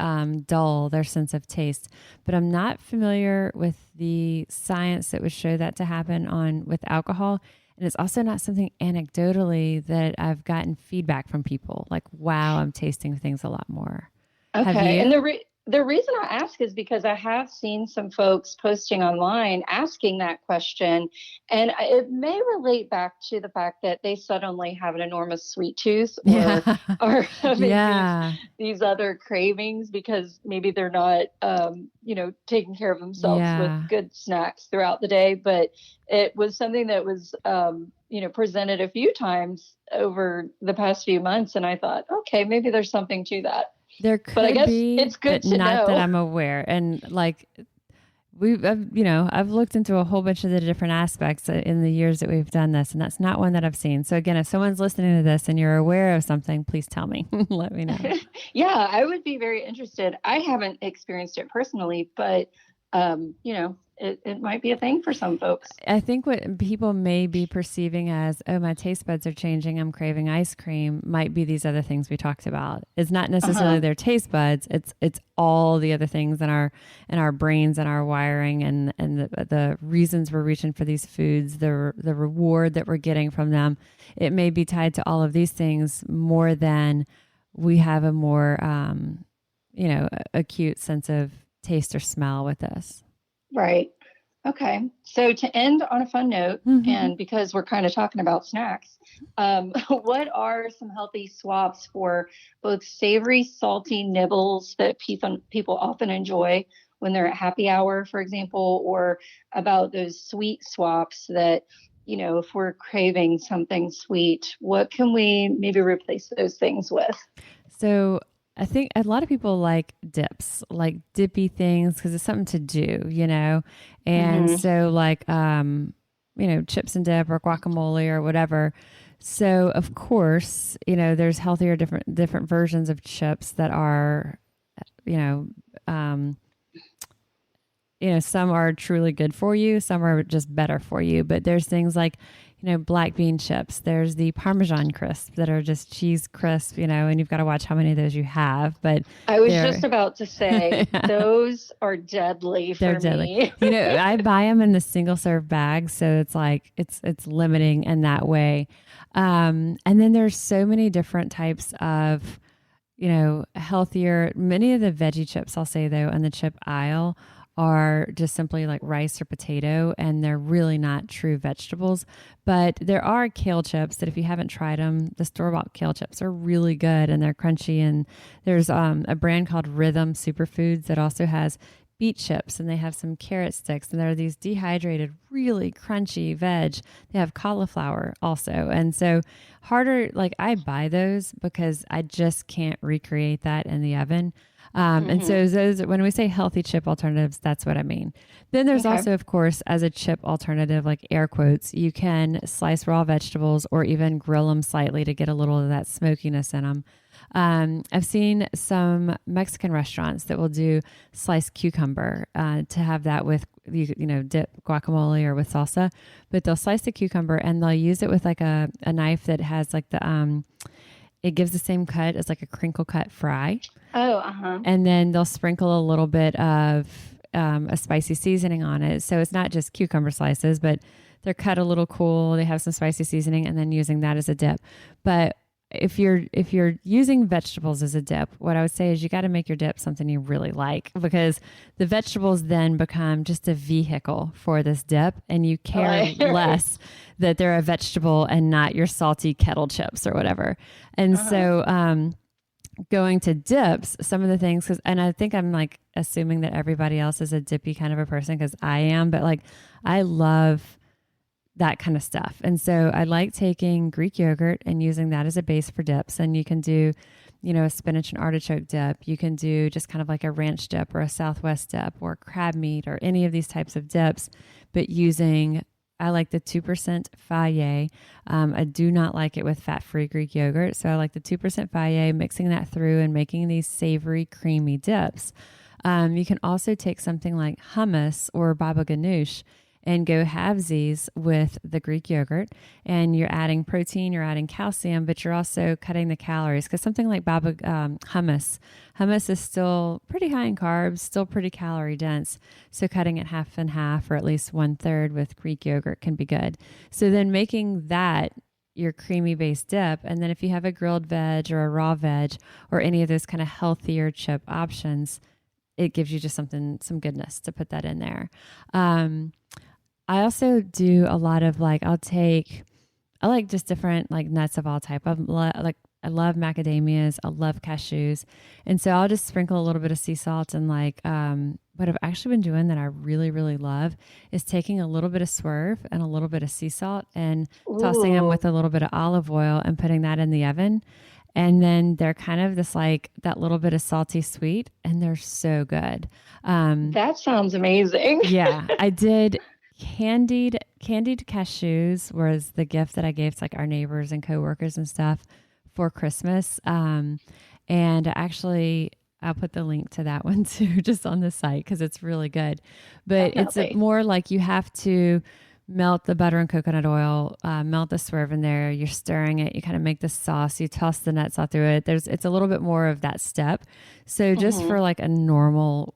dull their sense of taste. But I'm not familiar with the science that would show that to happen with alcohol. And it's also not something anecdotally that I've gotten feedback from people like, wow, I'm tasting things a lot more. Okay. And the reason I ask is because I have seen some folks posting online asking that question, and it may relate back to the fact that they suddenly have an enormous sweet tooth or are having these other cravings because maybe they're not, taking care of themselves with good snacks throughout the day. But it was something that was, presented a few times over the past few months. And I thought, okay, maybe there's something to that. There could but I guess be, it's good but to not know. that I'm aware. And like I've looked into a whole bunch of the different aspects in the years that we've done this, and that's not one that I've seen. So again, if someone's listening to this and you're aware of something, please tell me. Let me know. Yeah, I would be very interested. I haven't experienced it personally, but it might be a thing for some folks. I think what people may be perceiving as, oh, my taste buds are changing, I'm craving ice cream, might be these other things we talked about. It's not necessarily their taste buds. It's all the other things in our brains and our wiring and the reasons we're reaching for these foods, the reward that we're getting from them. It may be tied to all of these things more than we have a more acute sense of taste or smell with this. Right. Okay. So to end on a fun note, and because we're kind of talking about snacks, what are some healthy swaps for both savory, salty nibbles that people often enjoy when they're at happy hour, for example, or about those sweet swaps that, if we're craving something sweet, what can we maybe replace those things with? So I think a lot of people like dips, like dippy things, because it's something to do, and so like, chips and dip or guacamole or whatever. So of course, there's healthier, different versions of chips that are, some are truly good for you. Some are just better for you, but there's things like, black bean chips. There's the Parmesan crisp that are just cheese crisp, and you've got to watch how many of those you have. But I was just about to say, those are deadly for me. They're deadly. I buy them in the single serve bags. So it's like, it's limiting in that way. And then there's so many different types of, healthier, many of the veggie chips, I'll say though, in the chip aisle are just simply like rice or potato, and they're really not true vegetables. But there are kale chips that if you haven't tried them, the store-bought kale chips are really good and they're crunchy. And there's a brand called Rhythm Superfoods that also has beet chips, and they have some carrot sticks, and there are these dehydrated, really crunchy veg. They have cauliflower also. And so like I buy those because I just can't recreate that in the oven. And so those, when we say healthy chip alternatives, that's what I mean. Then there's also, of course, as a chip alternative, like air quotes, you can slice raw vegetables or even grill them slightly to get a little of that smokiness in them. I've seen some Mexican restaurants that will do sliced cucumber to have that with, dip guacamole or with salsa, but they'll slice the cucumber and they'll use it with like a knife that has like it gives the same cut as like a crinkle cut fry. Oh, And then they'll sprinkle a little bit of a spicy seasoning on it. So it's not just cucumber slices, but they're cut a little cool. They have some spicy seasoning and then using that as a dip. But if you're using vegetables as a dip, what I would say is you got to make your dip something you really like, because the vegetables then become just a vehicle for this dip, and you care less that they're a vegetable and not your salty kettle chips or whatever. And so going to dips, some of the things, and I think I'm like assuming that everybody else is a dippy kind of a person, because I am, but like I love that kind of stuff. And so I like taking Greek yogurt and using that as a base for dips. And you can do, a spinach and artichoke dip. You can do just kind of like a ranch dip or a Southwest dip or crab meat or any of these types of dips, but I like the 2% Fage. I do not like it with fat-free Greek yogurt. So I like the 2% Fage, mixing that through and making these savory, creamy dips. You can also take something like hummus or baba ganoush and go halvesies with the Greek yogurt, and you're adding protein, you're adding calcium, but you're also cutting the calories, because something like hummus is still pretty high in carbs, still pretty calorie dense. So cutting it half and half, or at least 1/3 with Greek yogurt, can be good. So then making that your creamy based dip, and then if you have a grilled veg or a raw veg or any of those kind of healthier chip options, it gives you just some goodness to put that in there. I also do a lot of I like just different like nuts of all type. I love macadamias. I love cashews. And so I'll just sprinkle a little bit of sea salt, and what I've actually been doing that I really, really love is taking a little bit of swerve and a little bit of sea salt and tossing them with a little bit of olive oil and putting that in the oven. And then they're kind of this that little bit of salty sweet, and they're so good. That sounds amazing. Yeah, I did. Candied cashews was the gift that I gave to our neighbors and coworkers and stuff for Christmas. And actually, I'll put the link to that one too, just on the site, because it's really good. But Definitely. It's more like you have to melt the butter and coconut oil, melt the swerve in there. You're stirring it. You kind of make the sauce. You toss the nuts all through it. It's a little bit more of that step. So just for a normal,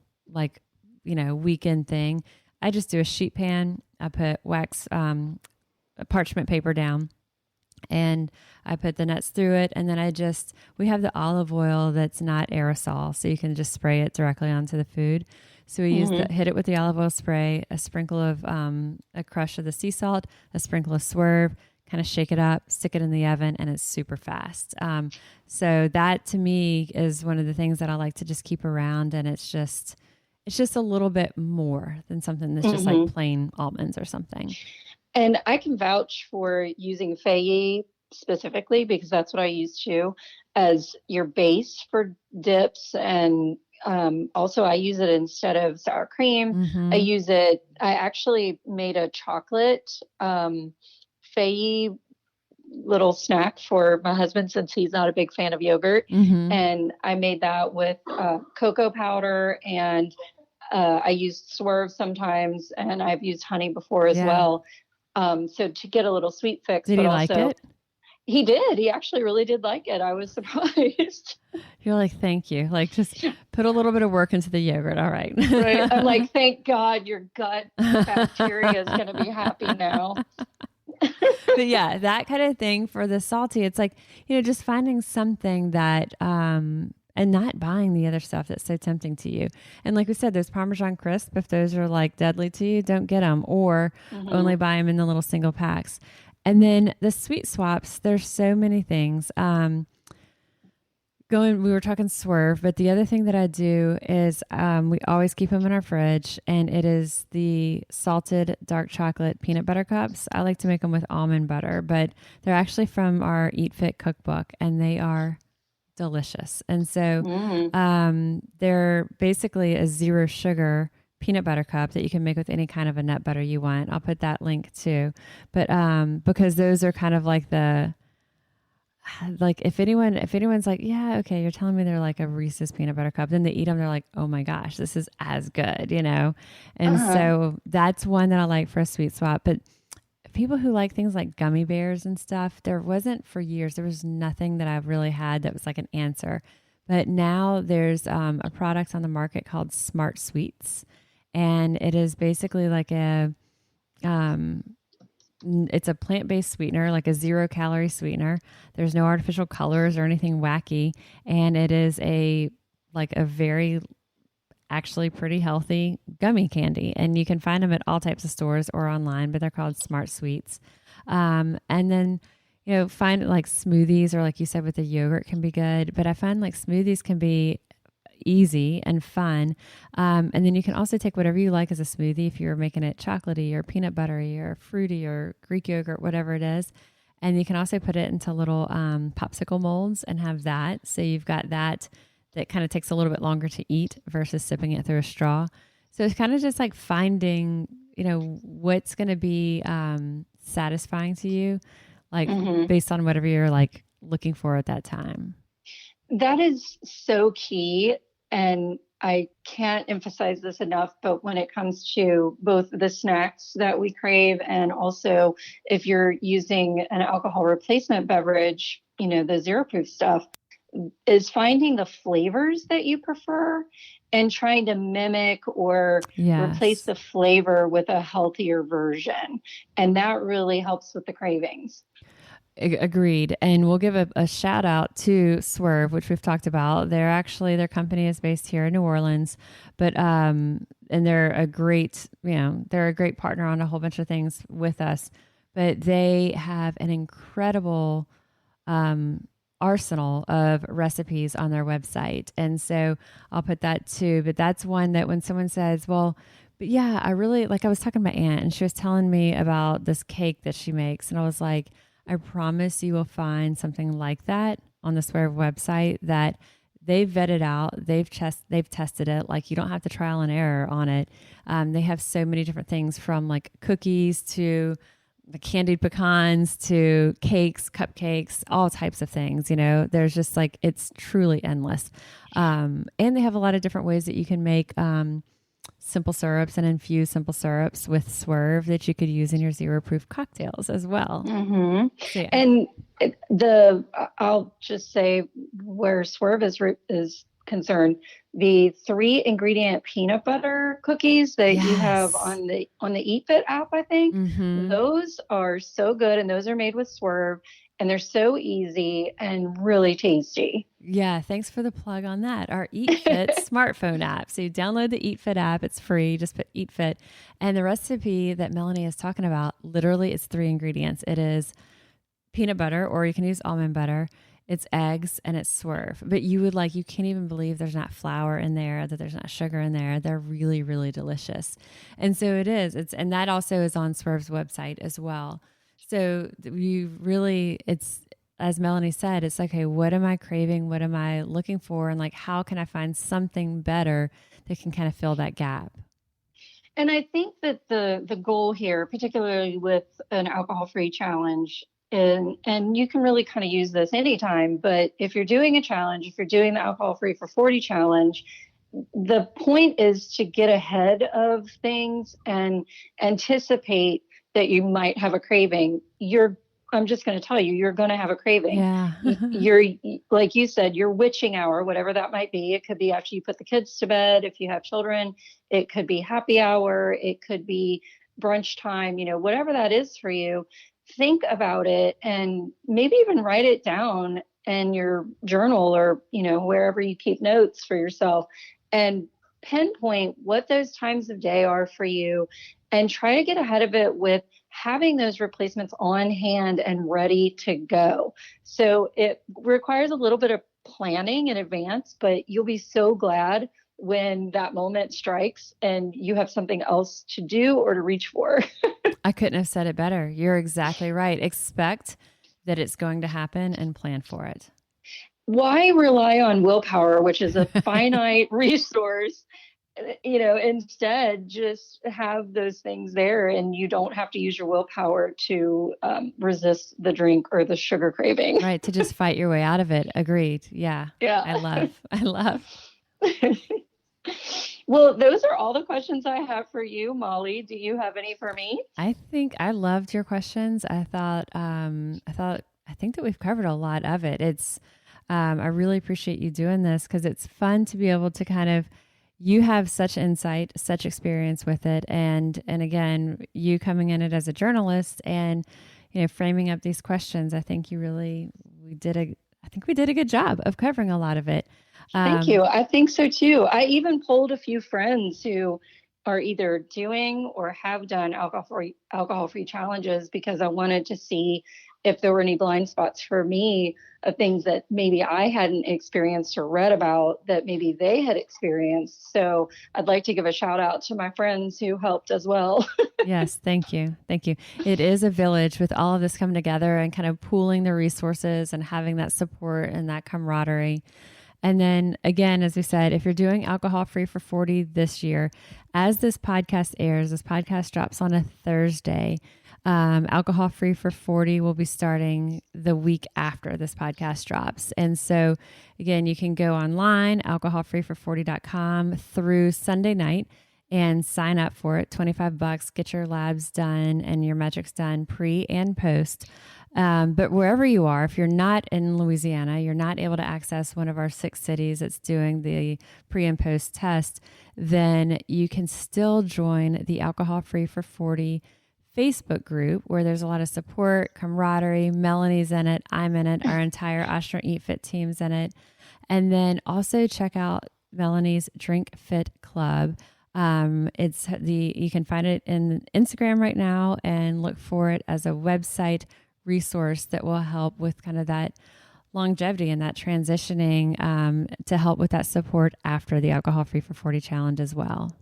weekend thing, I just do a sheet pan. I put wax, parchment paper down, and I put the nuts through it. And then we have the olive oil that's not aerosol, so you can just spray it directly onto the food. So we hit it with the olive oil spray, a sprinkle of, a crush of the sea salt, a sprinkle of swerve, kind of shake it up, stick it in the oven, and it's super fast. So that to me is one of the things that I like to just keep around. And it's just a little bit more than something that's just like plain almonds or something. And I can vouch for using Fage specifically, because that's what I use too, as your base for dips. And also I use it instead of sour cream. I actually made a chocolate Fage little snack for my husband, since he's not a big fan of yogurt. And I made that with cocoa powder, and I used swerve sometimes, and I've used honey before as well. So to get a little sweet fix. Did he like it? He did. He actually really did like it. I was surprised. You're like, thank you. Just put a little bit of work into the yogurt. All right. Right. I'm like, thank God your gut bacteria is going to be happy now. But yeah, that kind of thing for the salty, it's just finding something that, and not buying the other stuff that's so tempting to you. And like we said, those Parmesan crisp, if those are deadly to you, don't get them, or only buy them in the little single packs. And then the sweet swaps, there's so many things. We were talking swerve, but the other thing that I do is we always keep them in our fridge, and it is the salted dark chocolate peanut butter cups. I like to make them with almond butter, but they're actually from our Eat Fit cookbook, and they are delicious. And so they're basically a 0 sugar peanut butter cup that you can make with any kind of a nut butter you want. I'll put that link too. But because those are kind of if anyone's like, yeah, okay, you're telling me they're like a Reese's peanut butter cup, then they eat them, they're like, oh my gosh, this is as good, And so that's one that I like for a sweet swap. But people who like things like gummy bears and stuff, there was nothing that I've really had that was like an answer. But now there's a product on the market called Smart Sweets. And it is basically like a It's a plant-based sweetener, like a 0-calorie sweetener. There's no artificial colors or anything wacky. And it is like a very actually pretty healthy gummy candy. And you can find them at all types of stores or online, but they're called Smart Sweets. And then, find like smoothies, or like you said with the yogurt, can be good. But I find like smoothies can be easy and fun. And then you can also take whatever you like as a smoothie, if you're making it chocolatey or peanut buttery or fruity or Greek yogurt, whatever it is. And you can also put it into little popsicle molds and have that. So you've got that kind of takes a little bit longer to eat versus sipping it through a straw. So it's kind of just like finding, what's going to be satisfying to you, like based on whatever you're like looking for at that time. That is so key. And I can't emphasize this enough, but when it comes to both the snacks that we crave, and also if you're using an alcohol replacement beverage, the zero proof stuff, is finding the flavors that you prefer and trying to mimic or replace the flavor with a healthier version. And that really helps with the cravings. Agreed. And we'll give a shout out to Swerve, which we've talked about. Their company is based here in New Orleans, but and they're a great partner on a whole bunch of things with us. But they have an incredible arsenal of recipes on their website. And so I'll put that too. But that's one that when someone says, well, but yeah, I really like, I was talking to my aunt and she was telling me about this cake that she makes. And I was like, I promise you will find something like that on the Swerve website that they've vetted out. They've tested it. Like, you don't have to trial and error on it. They have so many different things, from like cookies to the candied pecans to cakes, cupcakes, all types of things. There's just like, it's truly endless. And they have a lot of different ways that you can make simple syrups and infused simple syrups with Swerve that you could use in your zero proof cocktails as well. Mm-hmm. So, yeah. And I'll just say where Swerve is concerned, the 3 ingredient peanut butter cookies that you have on the Eat Fit app, I think, those are so good. And those are made with Swerve, and they're so easy and really tasty. Yeah, thanks for the plug on that. Our Eat Fit smartphone app. So you download the Eat Fit app. It's free. Just put Eat Fit. And the recipe that Melanie is talking about, literally it's 3 ingredients. It is peanut butter, or you can use almond butter. It's eggs, and it's Swerve. But you can't even believe there's not flour in there, that there's not sugar in there. They're really, really delicious. And so it is. And that also is on Swerve's website as well. So it's, as Melanie said, it's like, hey, what am I craving? What am I looking for? And like, how can I find something better that can kind of fill that gap? And I think that the goal here, particularly with an alcohol-free challenge, and you can really kind of use this anytime, but if you're doing a challenge, if you're doing the alcohol-free for 40 challenge, the point is to get ahead of things and anticipate that you might have a craving. I'm just going to tell you, you're going to have a craving. Yeah. You're, like you said, your witching hour, whatever that might be. It could be after you put the kids to bed, if you have children. It could be happy hour. It could be brunch time, whatever that is for you. Think about it and maybe even write it down in your journal, or, wherever you keep notes for yourself, and pinpoint what those times of day are for you, and try to get ahead of it with having those replacements on hand and ready to go. So it requires a little bit of planning in advance, but you'll be so glad when that moment strikes and you have something else to do or to reach for. I couldn't have said it better. You're exactly right. Expect that it's going to happen and plan for it. Why rely on willpower, which is a finite resource? Instead just have those things there, and you don't have to use your willpower to resist the drink or the sugar craving. Right. To just fight your way out of it. Agreed. Yeah. Yeah. I love. Well, those are all the questions I have for you, Molly. Do you have any for me? I think I loved your questions. I think that we've covered a lot of it. It's, I really appreciate you doing this, because it's fun to be able to kind of, You have such insight, such experience with it. And again, you coming in it as a journalist and, framing up these questions, I think we did a good job of covering a lot of it. Thank you. I think so too. I even polled a few friends who are either doing or have done alcohol-free challenges because I wanted to see if there were any blind spots for me of things that maybe I hadn't experienced or read about that maybe they had experienced. So I'd like to give a shout out to my friends who helped as well. Yes, thank you. Thank you. It is a village with all of this coming together and kind of pooling the resources and having that support and that camaraderie. And then again, as we said, if you're doing alcohol free for 40 this year, as this podcast airs, this podcast drops on a Thursday. Alcohol free for 40 will be starting the week after this podcast drops. And so again, you can go online, alcoholfreefor40.com through Sunday night and sign up for it. $25, get your labs done and your metrics done pre and post. But wherever you are, if you're not in Louisiana, you're not able to access one of our 6 cities that's doing the pre and post test, then you can still join the Alcohol Free for 40 Facebook group where there's a lot of support, camaraderie. Melanie's in it. I'm in it. Our entire Astronaut Eat Fit team's in it. And then also check out Melanie's Drink Fit Club. You can find it in Instagram right now and look for it as a website resource that will help with kind of that longevity and that transitioning to help with that support after the Alcohol Free for 40 challenge as well.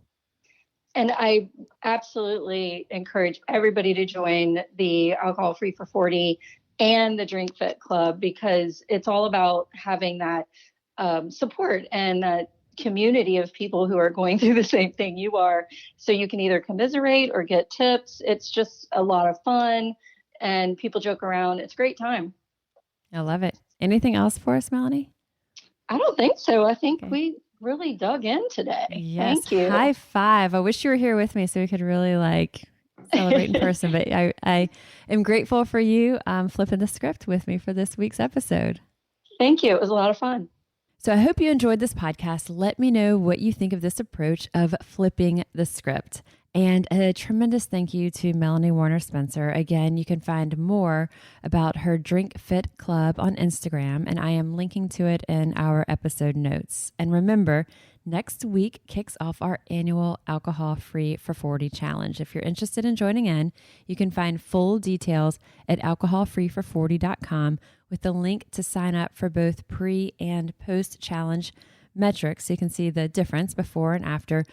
And I absolutely encourage everybody to join the Alcohol Free for 40 and the Drink Fit Club because it's all about having that support and that community of people who are going through the same thing you are. So you can either commiserate or get tips. It's just a lot of fun and people joke around. It's a great time. I love it. Anything else for us, Melanie? I don't think so. I think we really dug in today. Yes. Thank you. High five. I wish you were here with me so we could really celebrate in person. But I am grateful for you flipping the script with me for this week's episode. Thank you. It was a lot of fun. So I hope you enjoyed this podcast. Let me know what you think of this approach of flipping the script. And a tremendous thank you to Melanie Warner Spencer. Again, you can find more about her Drink Fit Club on Instagram, and I am linking to it in our episode notes. And remember, next week kicks off our annual Alcohol Free for 40 challenge. If you're interested in joining in, you can find full details at alcoholfreefor40.com with the link to sign up for both pre and post challenge metrics so you can see the difference before and after.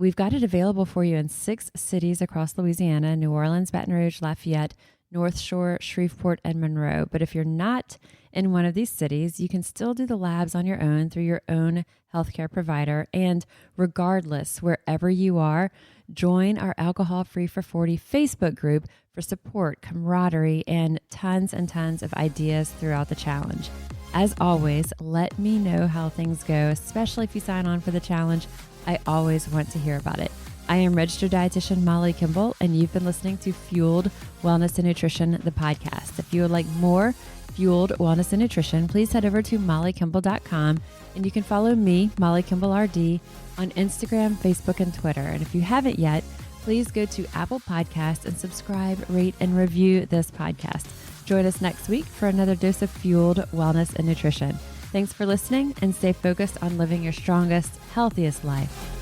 We've got it available for you in 6 cities across Louisiana: New Orleans, Baton Rouge, Lafayette, North Shore, Shreveport, and Monroe. But if you're not in one of these cities, you can still do the labs on your own through your own healthcare provider. And regardless, wherever you are, join our Alcohol Free for 40 Facebook group for support, camaraderie, and tons of ideas throughout the challenge. As always, let me know how things go, especially if you sign on for the challenge. I always want to hear about it. I am registered dietitian Molly Kimball, and you've been listening to Fueled Wellness and Nutrition, the podcast. If you would like more Fueled Wellness and Nutrition, please head over to mollykimball.com, and you can follow me, Molly Kimball RD, on Instagram, Facebook, and Twitter. And if you haven't yet, please go to Apple Podcasts and subscribe, rate, and review this podcast. Join us next week for another dose of Fueled Wellness and Nutrition. Thanks for listening, and stay focused on living your strongest, healthiest life.